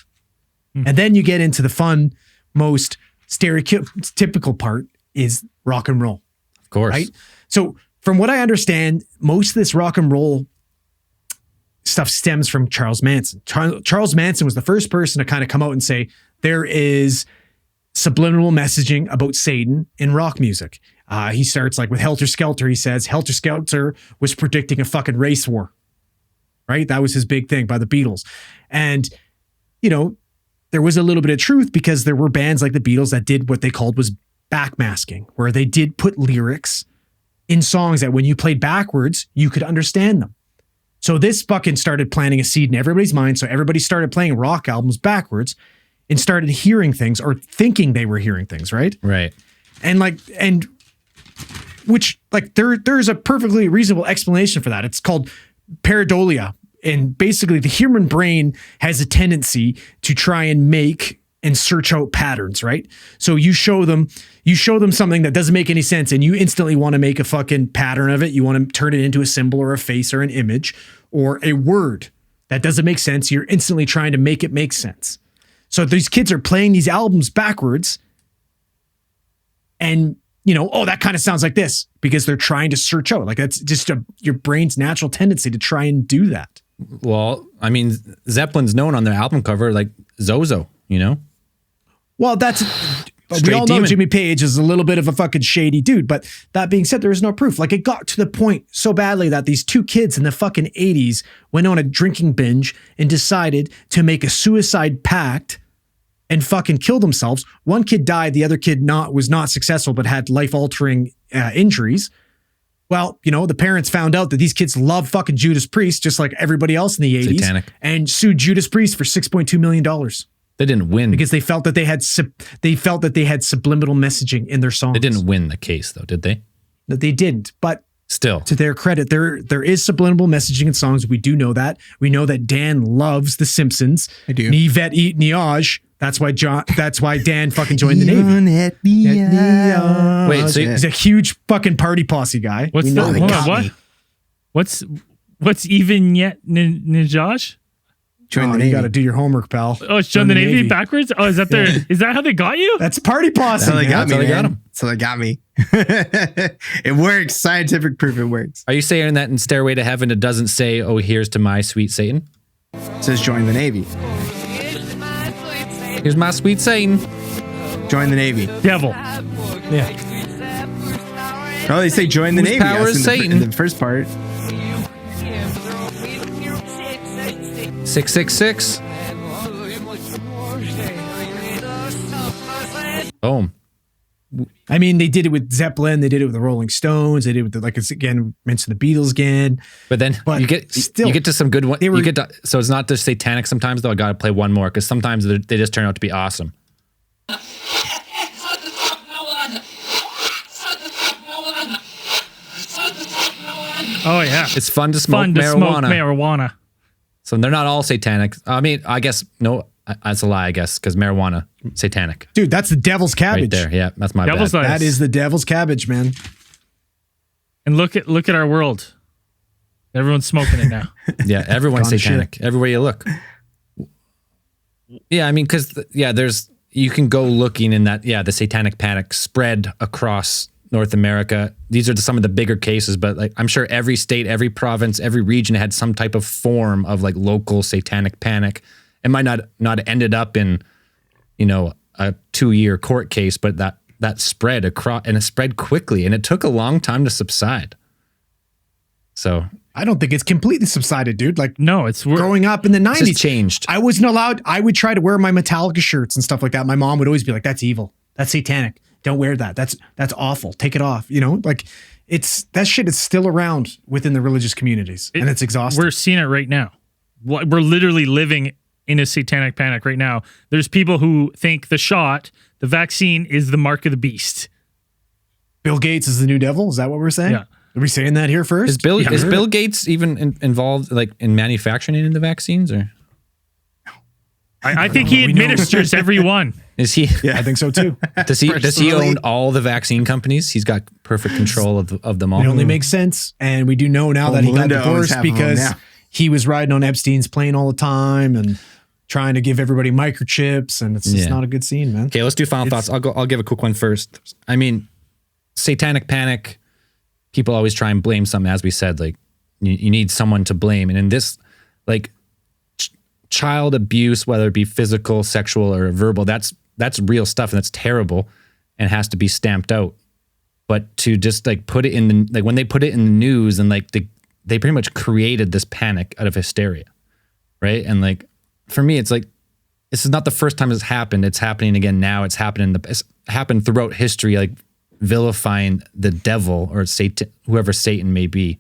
And then you get into the fun, most stereotypical part is rock and roll. Of course. Right? So from what I understand, most of this rock and roll stuff stems from Charles Manson. Charles Manson was the first person to kind of come out and say, there is subliminal messaging about Satan in rock music. He starts like with Helter Skelter. He says Helter Skelter was predicting a fucking race war. Right? That was his big thing by the Beatles. And, you know, there was a little bit of truth because there were bands like the Beatles that did what they called was backmasking, where they did put lyrics in songs that when you played backwards, you could understand them. So this fucking started planting a seed in everybody's mind. So everybody started playing rock albums backwards and started hearing things or thinking they were hearing things, right? Right. And which like there's a perfectly reasonable explanation for that. It's called pareidolia. And basically the human brain has a tendency to try and make and search out patterns, right? So you show them something that doesn't make any sense and you instantly want to make a fucking pattern of it. You want to turn it into a symbol or a face or an image or a word that doesn't make sense. You're instantly trying to make it make sense. So these kids are playing these albums backwards and you know, oh, that kind of sounds like this because they're trying to search out. Like that's just your brain's natural tendency to try and do that. Well, I mean, Zeppelin's known on their album cover like Zozo, you know? Well, we all know Jimmy Page is a little bit of a fucking shady dude, but that being said, there is no proof. Like it got to the point so badly that these two kids in the fucking 80s went on a drinking binge and decided to make a suicide pact and fucking kill themselves. One kid died. The other kid was not successful, but had life-altering injuries. Well, you know, the parents found out that these kids love fucking Judas Priest, just like everybody else in the 80s. Satanic. And sued Judas Priest for $6.2 million. They didn't win. Because they felt that they had subliminal messaging in their songs. They didn't win the case, though, did they? No, they didn't. But still, to their credit, there is subliminal messaging in songs. We do know that. We know that Dan loves The Simpsons. I do. Yvette Niage. That's why Dan fucking joined the Navy. Wait, so he's a huge fucking party posse guy. What's even yet Nijash? Join the Navy. You got to do your homework, pal. Oh, it's join the Navy backwards. Oh, is that how they got you? That's party posse. That's how they got me. That's how they got him. So they got me. It works. Scientific proof it works. Are you saying that in Stairway to Heaven it doesn't say, "Oh, here's to my sweet Satan"? It says join the Navy. Here's my sweet Satan. Join the Navy. Devil. Yeah. Oh, they say join the Whose Navy. power is Satan? In the first part. 666. Boom. I mean, they did it with Zeppelin, they did it with the Rolling Stones, they did it with like it's again mentioned the Beatles again. But then you get to some good ones. So it's not just satanic. Sometimes though, I got to play one more because sometimes they just turn out to be awesome. Oh yeah, it's fun to smoke marijuana. So they're not all satanic. I mean, I guess no, that's a lie. I guess because marijuana satanic. Dude, that's the devil's cabbage. Right there. Yeah, that's my bad. That is the devil's cabbage, man. And look at our world. Everyone's smoking it now. Yeah, everyone's satanic. Everywhere you look. Yeah, I mean, because you can go looking in that. Yeah, the Satanic Panic spread across North America. These are some of the bigger cases, but like I'm sure every state, every province, every region had some type of form of like local Satanic Panic. It might not ended up in, a 2-year court case, but that spread across, and it spread quickly, and it took a long time to subside. So I don't think it's completely subsided, dude. Like no, it's growing up in the 90s. It's changed. I wasn't allowed. I would try to wear my Metallica shirts and stuff like that. My mom would always be like, "That's evil. That's satanic. Don't wear that. That's awful. Take it off." Like that shit is still around within the religious communities, and it's exhausting. We're seeing it right now. We're literally living in a satanic panic right now. There's people who think the vaccine is the mark of the beast. Bill Gates is the new devil. Is that what we're saying? Yeah. Are we saying that here first? Is Bill Gates even involved like in manufacturing in the vaccines or? I think he administers every one. Is he? Yeah, I think so too. Does he own all the vaccine companies? He's got perfect control of them all. It only makes sense, and we do know now that he got divorced because he was riding on Epstein's plane all the time and trying to give everybody microchips, and it's just not a good scene, man. Okay, let's do final thoughts. I'll give a quick one first. I mean, Satanic Panic. People always try and blame something, as we said. Like you need someone to blame, and in this, like. Child abuse, whether it be physical, sexual, or verbal, that's real stuff, and that's terrible and has to be stamped out. But to just like put it in the, like when they put it in the news and like they pretty much created this panic out of hysteria, right? And like for me, it's like this is not the first time it's happened. It's happening again now. It's happened throughout history, like vilifying the devil or Satan, whoever Satan may be.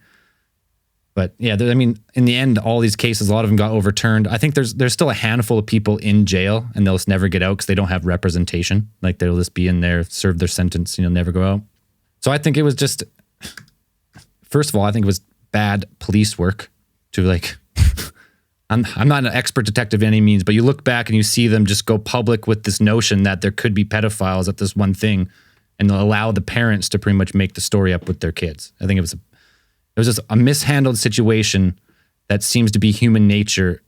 But yeah, I mean, in the end, all these cases, a lot of them got overturned. I think there's still a handful of people in jail, and they'll just never get out because they don't have representation. Like they'll just be in there, serve their sentence, never go out. So I think it was just, first of all, I think it was bad police work to like. I'm not an expert detective by any means, but you look back and you see them just go public with this notion that there could be pedophiles at this one thing, and they'll allow the parents to pretty much make the story up with their kids. I think it was just a mishandled situation that seems to be human nature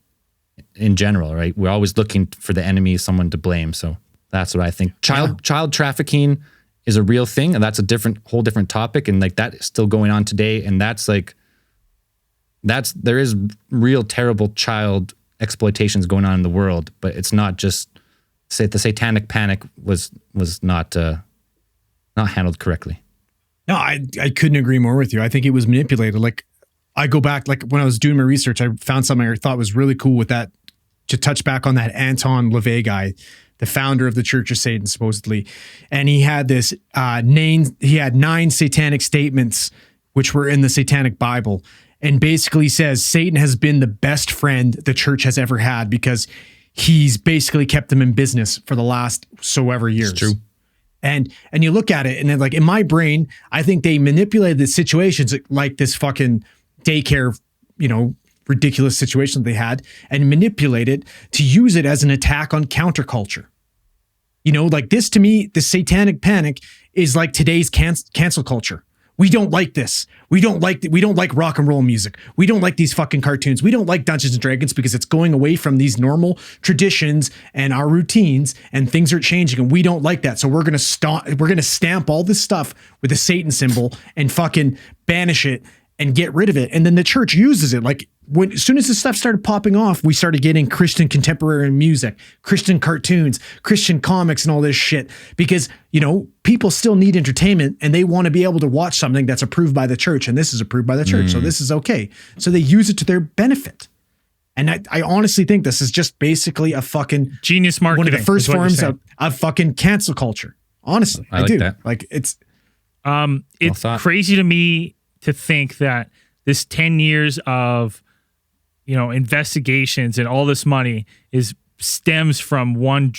in general, right? We're always looking for the enemy, someone to blame. So that's what I think. Child trafficking is a real thing, and that's a whole different topic. And like that is still going on today. And there is real terrible child exploitations going on in the world, but it's not just the Satanic Panic was not handled correctly. No, I couldn't agree more with you. I think it was manipulated. Like I go back, like when I was doing my research, I found something I thought was really cool with that, to touch back on that Anton LaVey guy, the founder of the Church of Satan, supposedly. And he had this he had 9 satanic statements, which were in the Satanic Bible, and basically says Satan has been the best friend the church has ever had because he's basically kept them in business for the last so ever years. It's true. And you look at it, and then like in my brain, I think they manipulated the situations like this fucking daycare, ridiculous situation that they had, and manipulated to use it as an attack on counterculture. Like this to me, the Satanic Panic is like today's cancel culture. We don't like this. We don't like rock and roll music. We don't like these fucking cartoons. We don't like Dungeons and Dragons because it's going away from these normal traditions and our routines, and things are changing, and we don't like that. So we're going to stamp all this stuff with a Satan symbol and fucking banish it and get rid of it. And then the church uses it. Like as soon as this stuff started popping off, we started getting Christian contemporary music, Christian cartoons, Christian comics, and all this shit. Because, people still need entertainment, and they want to be able to watch something that's approved by the church. And this is approved by the church. So this is okay. So they use it to their benefit. And I honestly think this is just basically a fucking genius marketing. One of the first forms of fucking cancel culture. Honestly, I I like do. that. Like it's It's thought. crazy to me to think that this 10 years of, investigations and all this money stems from one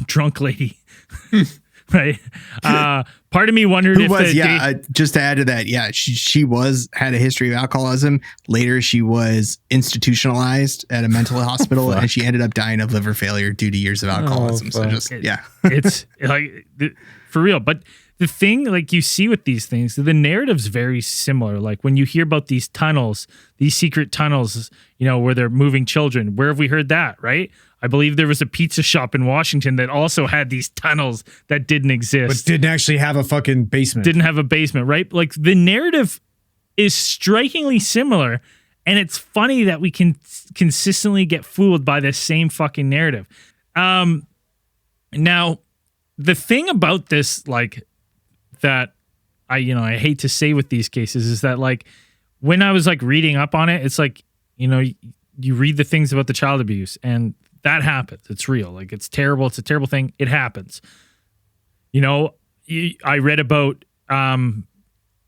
drunk lady. Right. Part of me wondered Who if was, just to add to that, she had a history of alcoholism. Later, she was institutionalized at a mental hospital, and she ended up dying of liver failure due to years of alcoholism. It's like for real. But the thing, like you see with these things, the narrative's very similar. Like when you hear about these tunnels, these secret tunnels, where they're moving children. Where have we heard that? Right. I believe there was a pizza shop in Washington that also had these tunnels that didn't exist. but didn't actually have a fucking basement. Didn't have a basement, right? Like the narrative is strikingly similar. And it's funny that we can consistently get fooled by the same fucking narrative. Now, the thing about this, like that I hate to say with these cases is that like when I was like reading up on it, it's like, you read the things about the child abuse and that happens. It's real. Like it's terrible. It's a terrible thing. It happens. I read about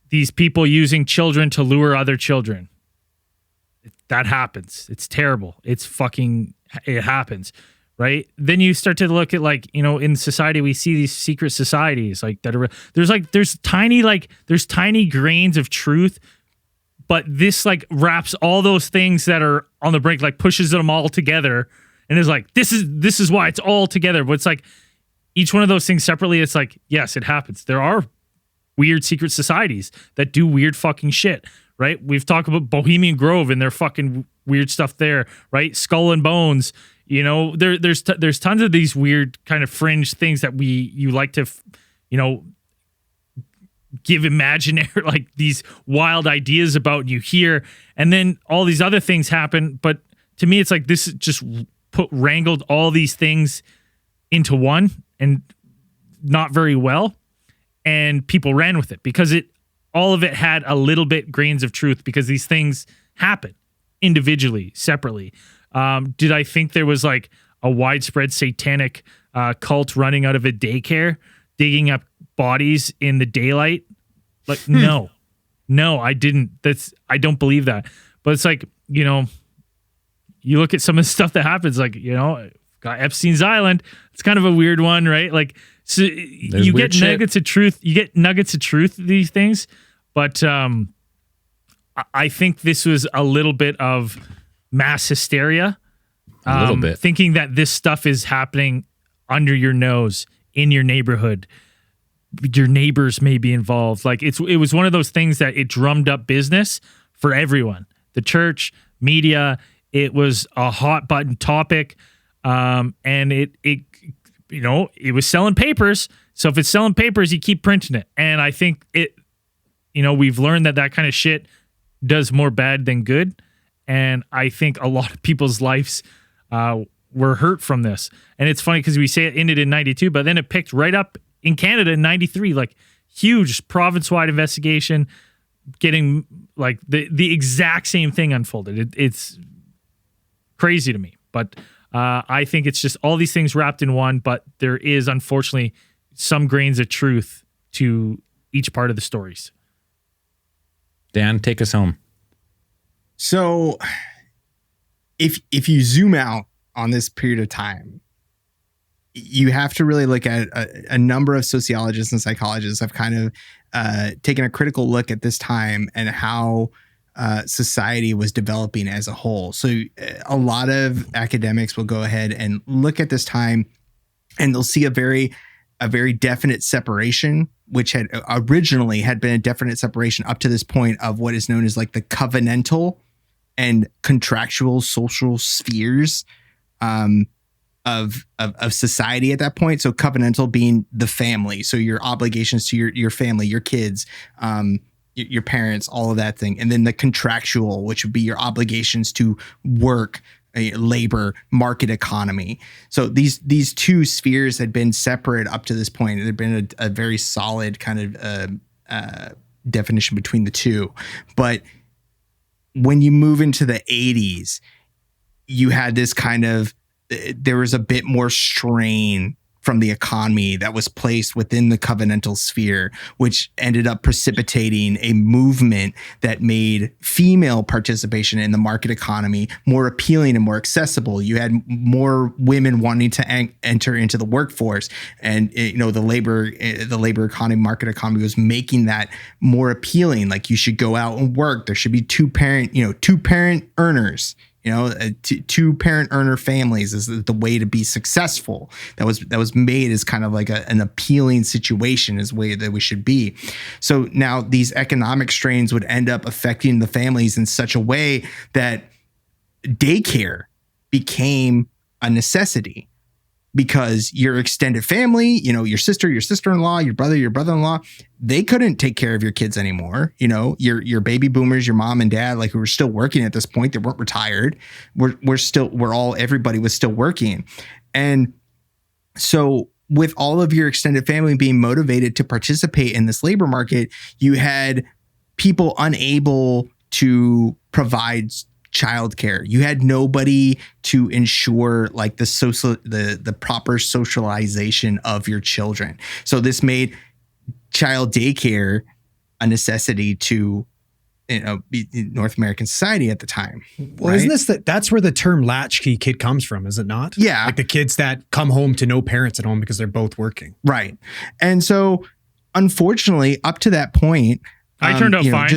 these people using children to lure other children. That happens. It's terrible. It happens. Right. Then you start to look at like, in society, we see these secret societies like that are there's tiny grains of truth. But this like wraps all those things that are on the brink, like pushes them all together. And is like, this is why it's all together. But it's like each one of those things separately, it's like, yes, it happens. There are weird secret societies that do weird fucking shit, right? We've talked about Bohemian Grove and their fucking weird stuff there, right? Skull and Bones, there's tons of these weird kind of fringe things that you like to, give imaginary, like these wild ideas about and you hear, and then all these other things happen. But to me, it's like this just wrangled all these things into one and not very well. And people ran with it because all of it had a little bit grains of truth because these things happen individually, separately. Did I think there was like a widespread satanic cult running out of a daycare, digging up bodies in the daylight? Like, no, I didn't. I don't believe that. But it's like, you look at some of the stuff that happens, like, got Epstein's Island. It's kind of a weird one, right? Like, so you get nuggets of truth. You get nuggets of truth, these things. But I think this was a little bit of mass hysteria. A little bit. Thinking that this stuff is happening under your nose in your neighborhood. Your neighbors may be involved. Like it was one of those things that it drummed up business for everyone. The church, media, it was a hot button topic. And it was selling papers. So if it's selling papers, you keep printing it. And I think we've learned that kind of shit does more bad than good. And I think a lot of people's lives were hurt from this. And it's funny because we say it ended in 92, but then it picked right up in Canada in 93, like huge province-wide investigation, getting like the exact same thing unfolded. It's crazy to me, but I think it's just all these things wrapped in one, but there is unfortunately some grains of truth to each part of the stories. Dan, take us home. So if you zoom out on this period of time, you have to really look at a number of sociologists and psychologists have kind of taken a critical look at this time and how society was developing as a whole. So a lot of academics will go ahead and look at this time and they'll see a very definite separation, which had originally had been a definite separation up to this point of what is known as like the covenantal and contractual social spheres of society at that point. So covenantal being the family. So your obligations to your family, your kids, your parents, all of that thing. And then the contractual, which would be your obligations to work, labor, market economy. So these two spheres had been separate up to this point. There had been a very solid kind of definition between the two. But when you move into the 80s, you had this kind of, there was a bit more strain from the economy that was placed within the covenantal sphere, which ended up precipitating a movement that made female participation in the market economy more appealing and more accessible. You had more women wanting to enter into the workforce, and the labor economy, market economy was making that more appealing. Like, you should go out and work. There should be two parent earners. Two parent earner families is the way to be successful. That was made as kind of like an appealing situation, is the way that we should be. So now these economic strains would end up affecting the families in such a way that daycare became a necessity, because your extended family, your sister, your sister-in-law, your brother, your brother-in-law, they couldn't take care of your kids anymore. Your baby boomers, your mom and dad, like, who were still working at this point, they weren't retired. Everybody was still working. And so with all of your extended family being motivated to participate in this labor market, you had people unable to provide childcare. You had nobody to ensure like the proper socialization of your children. So this made child daycare a necessity to North American society at the time. Well, right? Isn't that's where the term latchkey kid comes from, is it not? Yeah. Like the kids that come home to no parents at home because they're both working. Right. And so unfortunately, up to that point, I turned out fine.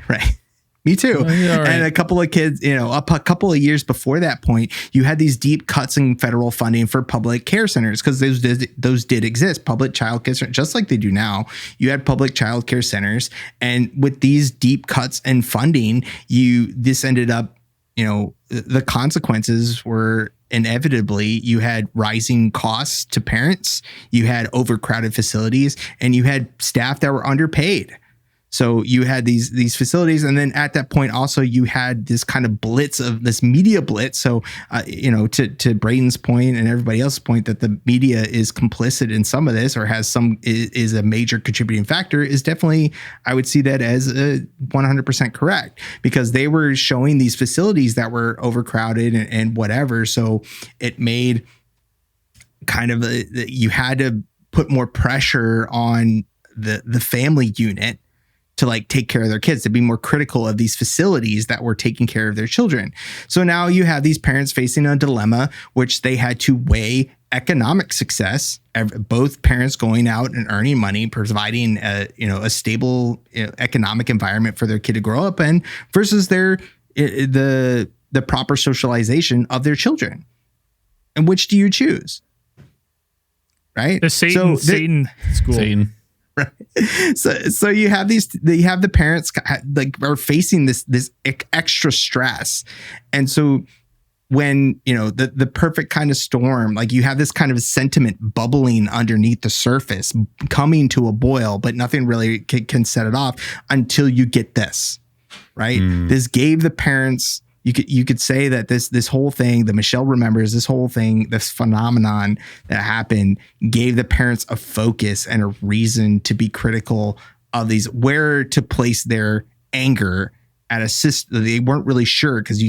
Right. Me too. Well, yeah, right. And a couple of kids, a couple of years before that point, you had these deep cuts in federal funding for public care centers, because those did exist. Public child care centers, just like they do now. You had public child care centers, and with these deep cuts in funding, this ended up, the consequences were inevitably you had rising costs to parents, you had overcrowded facilities, and you had staff that were underpaid. So you had these facilities, and then at that point also you had this kind of this media blitz. So to Braden's point and everybody else's point that the media is complicit in some of this, or is a major contributing factor, is definitely, I would see that as 100% correct, because they were showing these facilities that were overcrowded and whatever. So it made kind of you had to put more pressure on the family unit to like take care of their kids, to be more critical of these facilities that were taking care of their children. So now you have these parents facing a dilemma, which they had to weigh economic success, both parents going out and earning money, providing a stable economic environment for their kid to grow up in, versus the proper socialization of their children. And which do you choose? Right? The Satan school. Satan. Right. So you have the parents like are facing this extra stress. And so when, the perfect kind of storm, like you have this kind of sentiment bubbling underneath the surface, coming to a boil, but nothing really can set it off until you get this, right? This gave the parents, you could say that this whole thing, the Michelle remembers, this whole thing, this phenomenon that happened, gave the parents a focus and a reason to be critical of these, where to place their anger at a system. They weren't really sure, because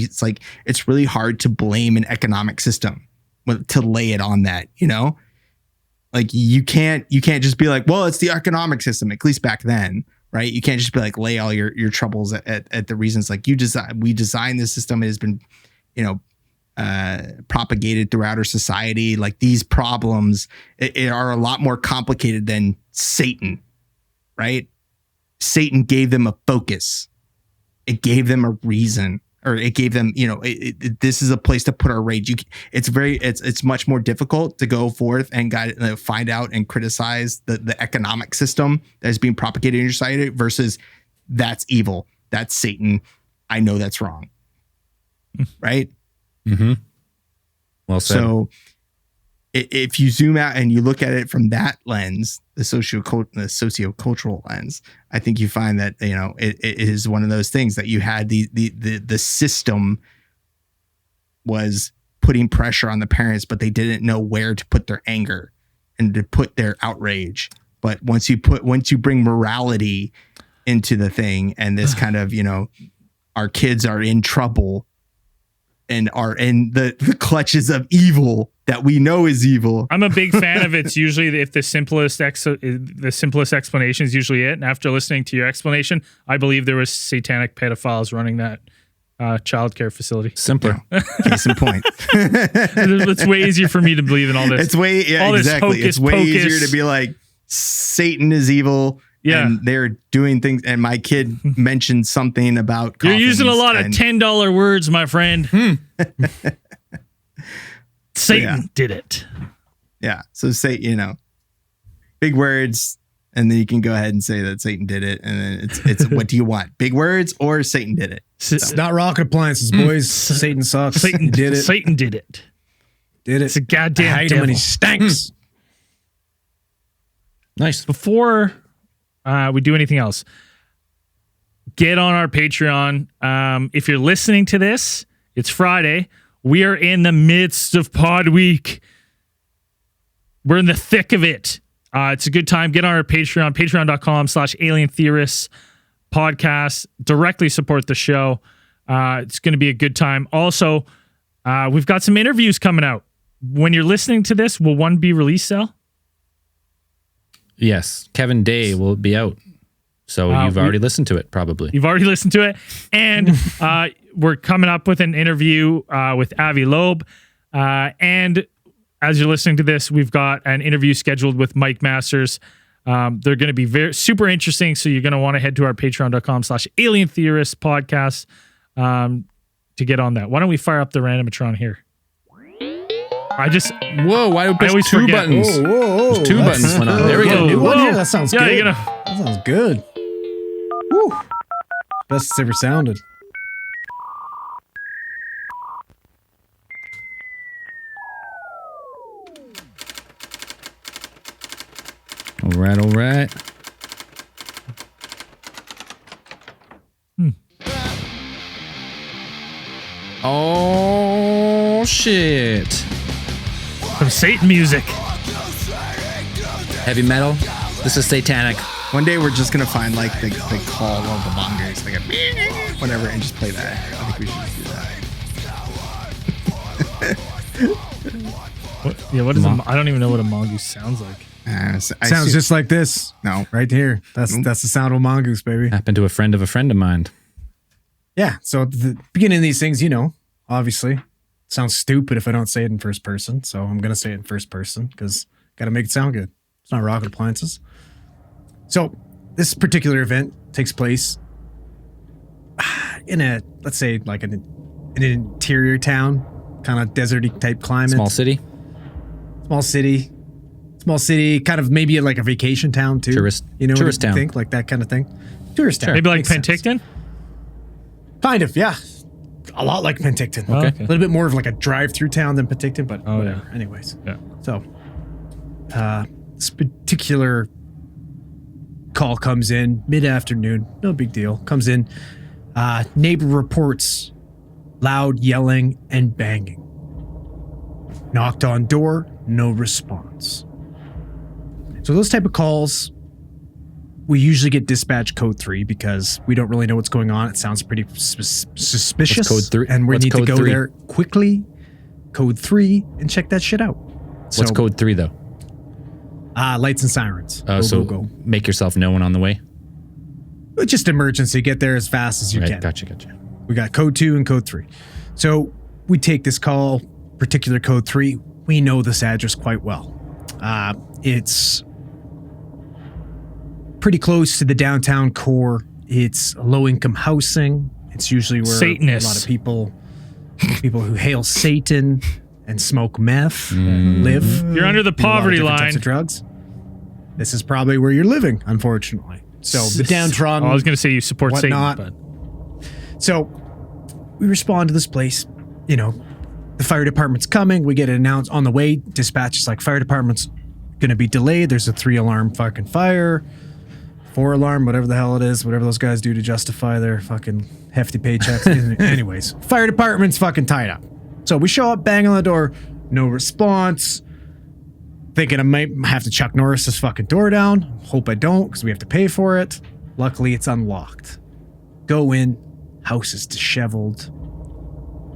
it's really hard to blame an economic system, to lay it on that, like you can't just be like, well, it's the economic system, at least back then. Right. You can't just be like, lay all your troubles at the reasons, like we designed this system. It has been, propagated throughout our society. Like these problems are a lot more complicated than Satan. Right. Satan gave them a focus. It gave them a reason, or it gave them, this is a place to put our rage. It's much more difficult to go forth and find out and criticize the economic system that is being propagated in your society, versus that's evil. That's Satan. I know that's wrong. Right. Mm-hmm. Well said. So if you zoom out and you look at it from that lens, the sociocultural lens, I think you find that, it is one of those things that you had the system was putting pressure on the parents, but they didn't know where to put their anger and to put their outrage. But once you bring morality into the thing, and this kind of, our kids are in trouble, and are in the clutches of evil that we know is evil. I'm a big fan of it's usually if the simplest explanation is usually it. And after listening to your explanation, I believe there was satanic pedophiles running that childcare facility. Simpler. Case in point. It's way easier for me to believe in all this. It's way exactly. It's way easier to be like Satan is evil. Yeah. And they're doing things. And my kid mentioned something about You're using a lot of $10 words, my friend. Satan did it. Yeah. So say, big words. And then you can go ahead and say that Satan did it. And then it's what do you want? Big words or Satan did it? It's not rocket appliances, boys. Satan sucks. Satan did it. Satan did it. Did it. It's a goddamn I hate devil. him and he stinks. Nice. Before we do anything else, get on our Patreon. If you're listening to this, it's Friday. We are in the midst of Pod Week. We're in the thick of it. It's a good time. Get on our Patreon, patreon.com/Alien Theorists podcast. Directly support the show. It's going to be a good time. Also, we've got some interviews coming out. When you're listening to this, will one be released, Sal? Yes. Kevin Day will be out. So you've already listened to it, probably. You've already listened to it. And we're coming up with an interview with Avi Loeb. And as you're listening to this, we've got an interview scheduled with Mike Masters. They're going to be super interesting. So you're going to want to head to our patreon.com/Alien Theorists podcast to get on that. Why don't we fire up the randomatron here? Whoa, why do I always two forget. buttons? Whoa. There's two buttons went on. There we go. New one Whoa. here? That sounds Yeah, good. you're That sounds good. Woo. Best it's ever sounded. All right. Oh, shit. Some Satan music. Heavy metal. This is satanic. One day we're just gonna find like the call of the mongers, like a whatever, and just play that. I think we should just do that. What is I don't even know what a mongoose sounds like. Sounds just like this. No. Right here. That's the sound of a mongoose, baby. Happened to a friend of mine. Yeah. So at the beginning of these things, obviously, it sounds stupid if I don't say it in first person. So I'm going to say it in first person because got to make it sound good. It's not rocket appliances. So this particular event takes place in let's say like an interior town, kind of deserty type climate. Small city, kind of maybe like a vacation town too. Tourist town. Think like that kind of thing. Tourist town. Maybe like Makes sense. Penticton? Kind of, yeah. A lot like Penticton. Okay. A little bit more of like a drive-through town than Penticton, but Oh, whatever. yeah. Anyways. Yeah. So, this particular call comes in mid-afternoon. No big deal. Comes in. Neighbor reports loud yelling and banging. Knocked on door, no response. So those type of calls, we usually get dispatch code 3 because we don't really know what's going on. It sounds pretty suspicious. What's code 3? And we What's need to code go 3? there quickly, code 3, and check that shit out. What's code 3 though? Lights and sirens. Go. Make yourself known on the way. It's just emergency. Get there as fast as you Right, can. gotcha. We got code 2 and code 3. So we take this call, particular code 3. We know this address quite well. It's pretty close to the downtown core. It's low-income housing. It's usually where Satanists. a lot of people who hail Satan and smoke meth live. You're under the Do a lot of poverty different line. types of drugs. This is probably where you're living, unfortunately. So the downtrodden. Oh, I was going to say you support whatnot. Satan, but So we respond to this place. The fire department's coming. We get it announced on the way. Dispatch is like, fire department's going to be delayed. There's a 3-alarm fucking fire. 4-alarm, whatever the hell it is, whatever those guys do to justify their fucking hefty paychecks. Anyways, fire department's fucking tied up. So we show up, bang on the door, no response. Thinking I might have to Chuck Norris this fucking door down. Hope I don't, because we have to pay for it. Luckily, it's unlocked. Go in, house is disheveled.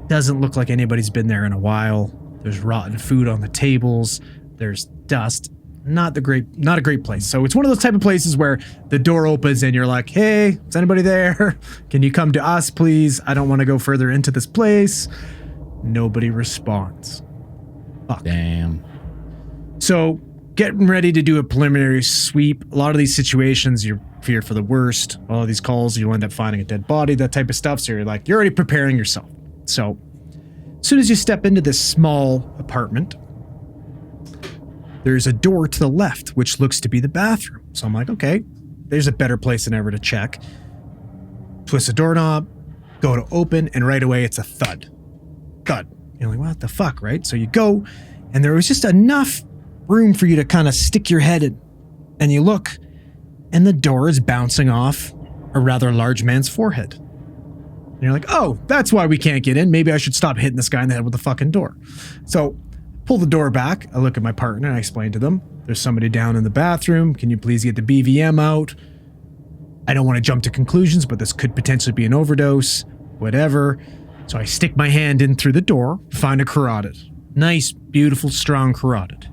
Doesn't look like anybody's been there in a while. There's rotten food on the tables. There's dust. Not a great place. So it's one of those type of places where the door opens and you're like, hey, is anybody there? Can you come to us, please? I don't want to go further into this place. Nobody responds. Fuck. Damn. So getting ready to do a preliminary sweep. A lot of these situations, you fear for the worst. All of these calls, you'll end up finding a dead body, that type of stuff. So you're already preparing yourself. So as soon as you step into this small apartment, there's a door to the left, which looks to be the bathroom. So I'm like, okay, there's a better place than ever to check. Twist the doorknob, go to open, and right away it's a thud. Thud. You're like, what the fuck, right? So you go, and there was just enough room for you to kind of stick your head in. And you look, and the door is bouncing off a rather large man's forehead. And you're like, oh, that's why we can't get in. Maybe I should stop hitting this guy in the head with the fucking door. So pull the door back. I look at my partner and I explain to them, there's somebody down in the bathroom. Can you please get the BVM out? I don't want to jump to conclusions, but this could potentially be an overdose, whatever. So I stick my hand in through the door, find a carotid. Nice, beautiful, strong carotid.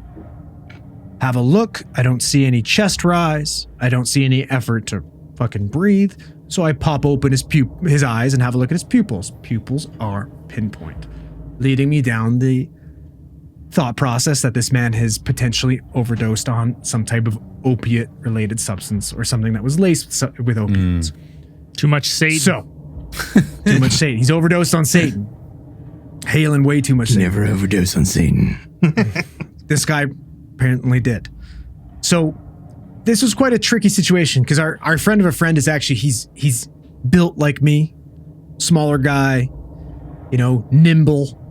Have a look. I don't see any chest rise. I don't see any effort to fucking breathe. So I pop open his eyes and have a look at his pupils. Pupils are pinpoint, leading me down the thought process that this man has potentially overdosed on some type of opiate-related substance or something that was laced with opiates. Too much Satan. So, too much Satan. He's overdosed on Satan. Hailing way too much Satan. Never overdose on Satan. This guy apparently did. So, this was quite a tricky situation because our friend of a friend is actually, he's built like me. Smaller guy, nimble.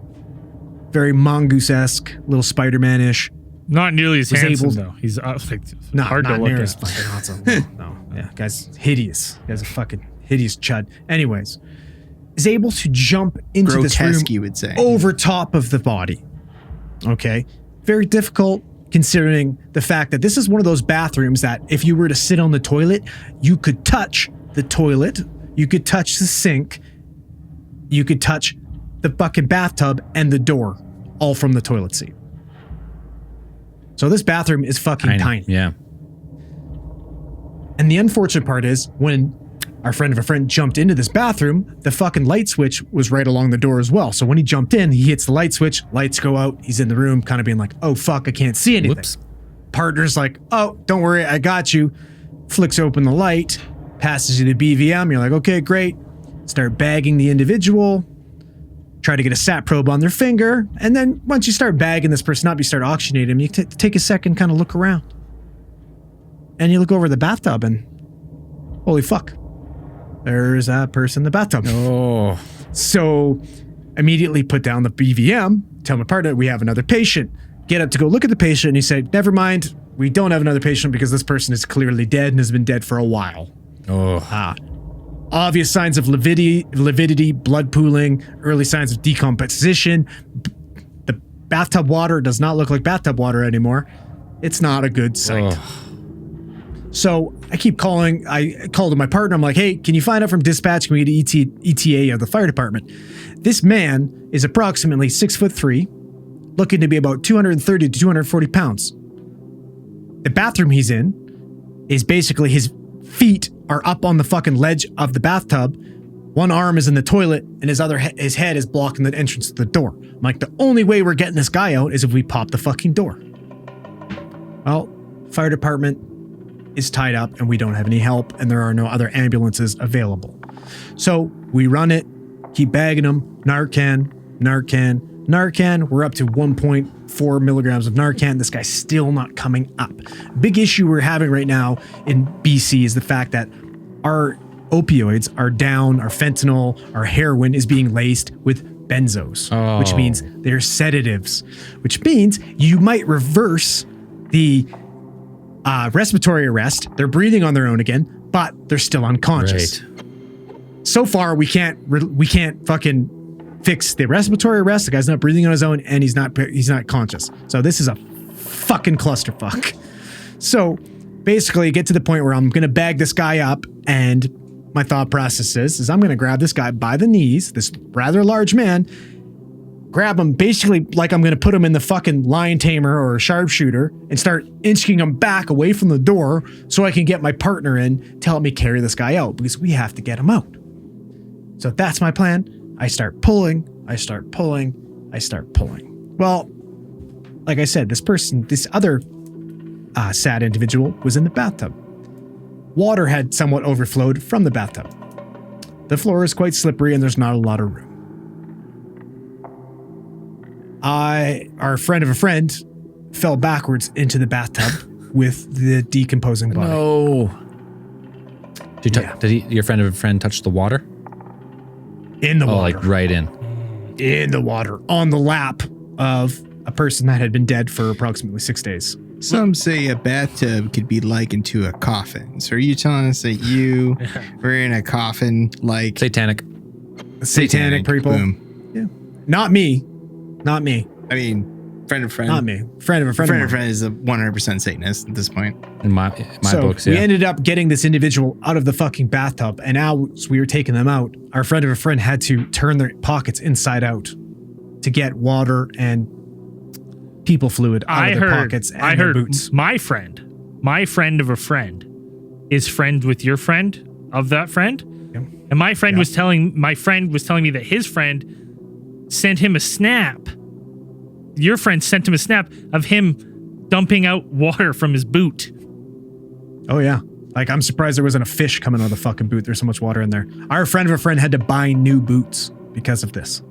Very mongoose-esque, little Spider-Man-ish. Not nearly as handsome, though. He's hard to look at. Fucking awesome. No. Yeah, guy's hideous. Guy's a fucking hideous chud. Anyways, is able to jump into grotesque, this room you would say, over top of the body. Okay? Very difficult considering the fact that this is one of those bathrooms that if you were to sit on the toilet, you could touch the toilet, you could touch the sink, you could touch the fucking bathtub and the door, all from the toilet seat. So this bathroom is fucking tiny. Yeah. And the unfortunate part is when our friend of a friend jumped into this bathroom, the fucking light switch was right along the door as well. So when he jumped in, he hits the light switch, lights go out, he's in the room kind of being like, oh fuck, I can't see anything. Whoops. Partner's like, oh, don't worry, I got you. Flicks open the light, passes you the BVM, you're like, okay, great. Start bagging the individual. Try to get a sat probe on their finger, and then once you start bagging this person up, you start auctionating him, you take a second, kind of look around. And you look over the bathtub and holy fuck, there's that person in the bathtub. Oh. So immediately put down the BVM, tell my partner, we have another patient. Get up to go look at the patient, and you say, never mind, we don't have another patient because this person is clearly dead and has been dead for a while. Oh. Obvious signs of lividity, blood pooling, early signs of decomposition. The bathtub water does not look like bathtub water anymore. It's not a good sight. So I keep calling. I called to my partner. I'm like, hey, can you find out from dispatch? Can we get ETA of the fire department? This man is approximately 6'3", looking to be about 230 to 240 pounds. The bathroom he's in is basically his feet are up on the fucking ledge of the bathtub. One arm is in the toilet and his head is blocking the entrance to the door. I'm like, the only way we're getting this guy out is if we pop the fucking door. Well, fire department is tied up and we don't have any help and there are no other ambulances available. So we run it, keep bagging them, Narcan. We're up to 1.4 milligrams of Narcan. This guy's still not coming up. Big issue we're having right now in BC is the fact that our opioids are down, our fentanyl, our heroin is being laced with benzos, which means they're sedatives, which means you might reverse the respiratory arrest. They're breathing on their own again, but they're still unconscious. Right. So far, we can't fucking fix the respiratory arrest. The guy's not breathing on his own, and he's not conscious. So this is a fucking clusterfuck. So basically, get to the point where I'm gonna bag this guy up, and my thought process is I'm gonna grab this guy by the knees, this rather large man, grab him basically like I'm going to put him in the fucking lion tamer or a sharpshooter and start inching him back away from the door so I can get my partner in to help me carry this guy out because we have to get him out. So that's my plan. I start pulling. Well, like I said, this other sad individual was in the bathtub. Water had somewhat overflowed from the bathtub. The floor is quite slippery and there's not a lot of room. Our friend of a friend fell backwards into the bathtub with the decomposing body. No. Did your friend of a friend touch the water? In the water. Like right in. In the water. On the lap of a person that had been dead for approximately 6 days. Some say a bathtub could be likened to a coffin. So are you telling us that you were in a coffin like Satanic people? Boom. Yeah. Not me. I mean, friend of friend. Not me. Friend of a friend. Friend of friend is a 100% Satanist at this point. in my books, yeah. We ended up getting this individual out of the fucking bathtub, and as we were taking them out, our friend of a friend had to turn their pockets inside out to get water and people fluid out of their pockets and their boots. My friend of a friend is friends with your friend of that friend. Yep. And my friend was telling me that his friend sent him a snap. Your friend sent him a snap of him dumping out water from his boot. Oh yeah. Like, I'm surprised there wasn't a fish coming out of the fucking boot. There's so much water in there. Our friend of a friend had to buy new boots because of this.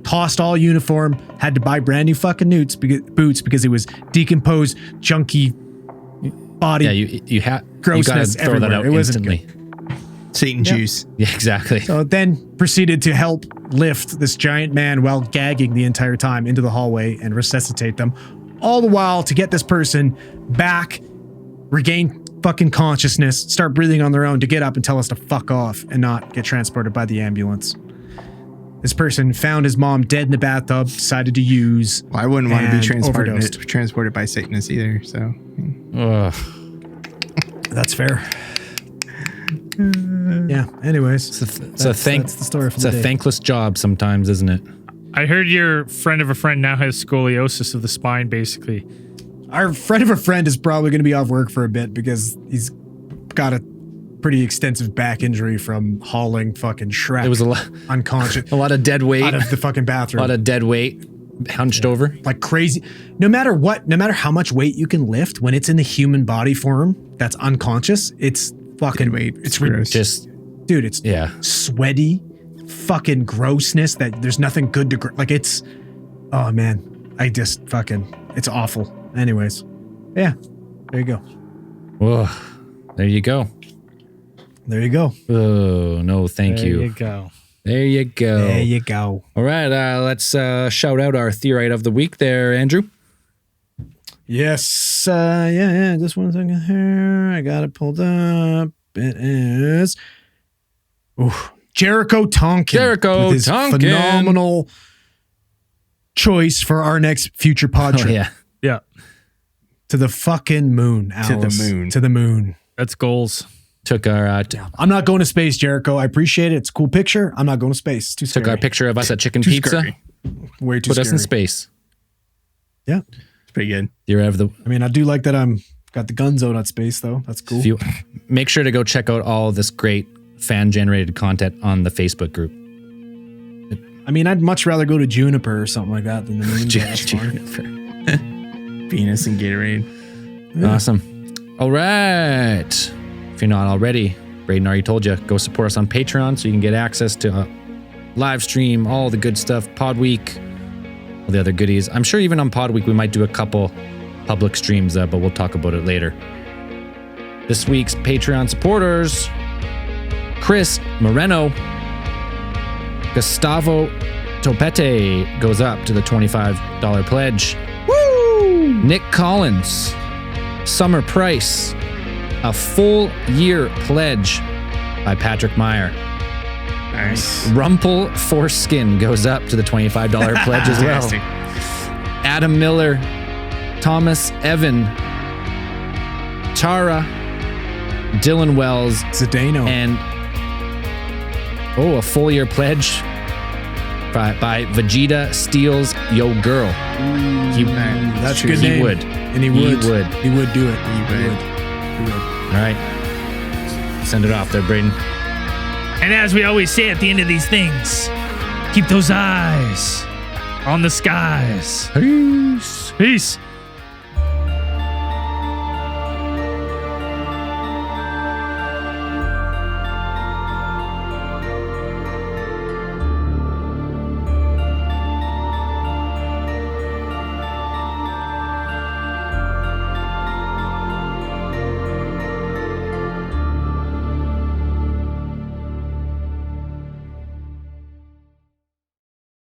Tossed all uniform, had to buy brand new fucking boots because it was decomposed, junky body. Yeah, you grossness gotta throw everywhere. that out It wasn't instantly. Satan juice. Yeah, exactly. So then proceeded to help lift this giant man while gagging the entire time into the hallway and resuscitate them. All the while to get this person back, regain fucking consciousness, start breathing on their own to get up and tell us to fuck off and not get transported by the ambulance. This person found his mom dead in the bathtub, decided to use. Well, I wouldn't want to be overdosed. transported by Satanists either. So, That's fair. Yeah. Anyways, That's the story for it's the a day. thankless job sometimes, isn't it? I heard your friend of a friend now has scoliosis of the spine, basically. Our friend of a friend is probably going to be off work for a bit because he's got a pretty extensive back injury from hauling fucking Shrek. It was a lot, unconscious. a lot of dead weight, out of the fucking bathroom. a lot of dead weight hunched over. Like crazy. No matter how much weight you can lift, when it's in the human body form that's unconscious, it's fucking weight. It's gross. Just, dude, it's sweaty, fucking grossness that there's nothing good to, like it's, oh man, it's awful. Anyways, yeah, there you go. whoa, there you go. There you go. Oh, no, thank you. There you go. There you go. There you go. All right, let's shout out our theorite of the week there, Andrew. Yes. Yeah. Just 1 second here. I got it pulled up. It is Jericho Tonkin. Jericho with his Tonkin. phenomenal choice for our next future pod trip. Oh, yeah. Yeah. To the fucking moon, Alice. To the moon. That's goals. Took our I'm not going to space, Jericho. I appreciate it. It's a cool picture. I'm not going to space. Too scary. took our picture of us at Chicken Too Pizza. scary. Way too Put scary. us in space. Yeah. It's pretty good. You're out of the. I mean, I do like that I'm got the guns out at space, though. That's cool. Make sure to go check out all this great fan-generated content on the Facebook group. I mean, I'd much rather go to Juniper or something like that than the moon. but that's fine. Venus and Gatorade. Yeah. Awesome. All right. If you're not already, Braden already told you, go support us on Patreon so you can get access to live stream, all the good stuff, Pod Week, all the other goodies. I'm sure even on Pod Week we might do a couple public streams, but we'll talk about it later. This week's Patreon supporters: Chris Moreno, Gustavo Topete goes up to the $25 pledge. Woo! Nick Collins, Summer Price, a full year pledge by Patrick Meyer. Nice. Rumple Foreskin goes up to the $25 pledge as well. Fantastic. Adam Miller, Thomas Evan, Tara, Dylan Wells, Zdeno. and a full year pledge by Vegeta Steals Yo Girl. That's a good He name. would. And he would do it. He would. All right. Send it off there, Braden. And as we always say at the end of these things, keep those eyes on the skies. Peace. Peace.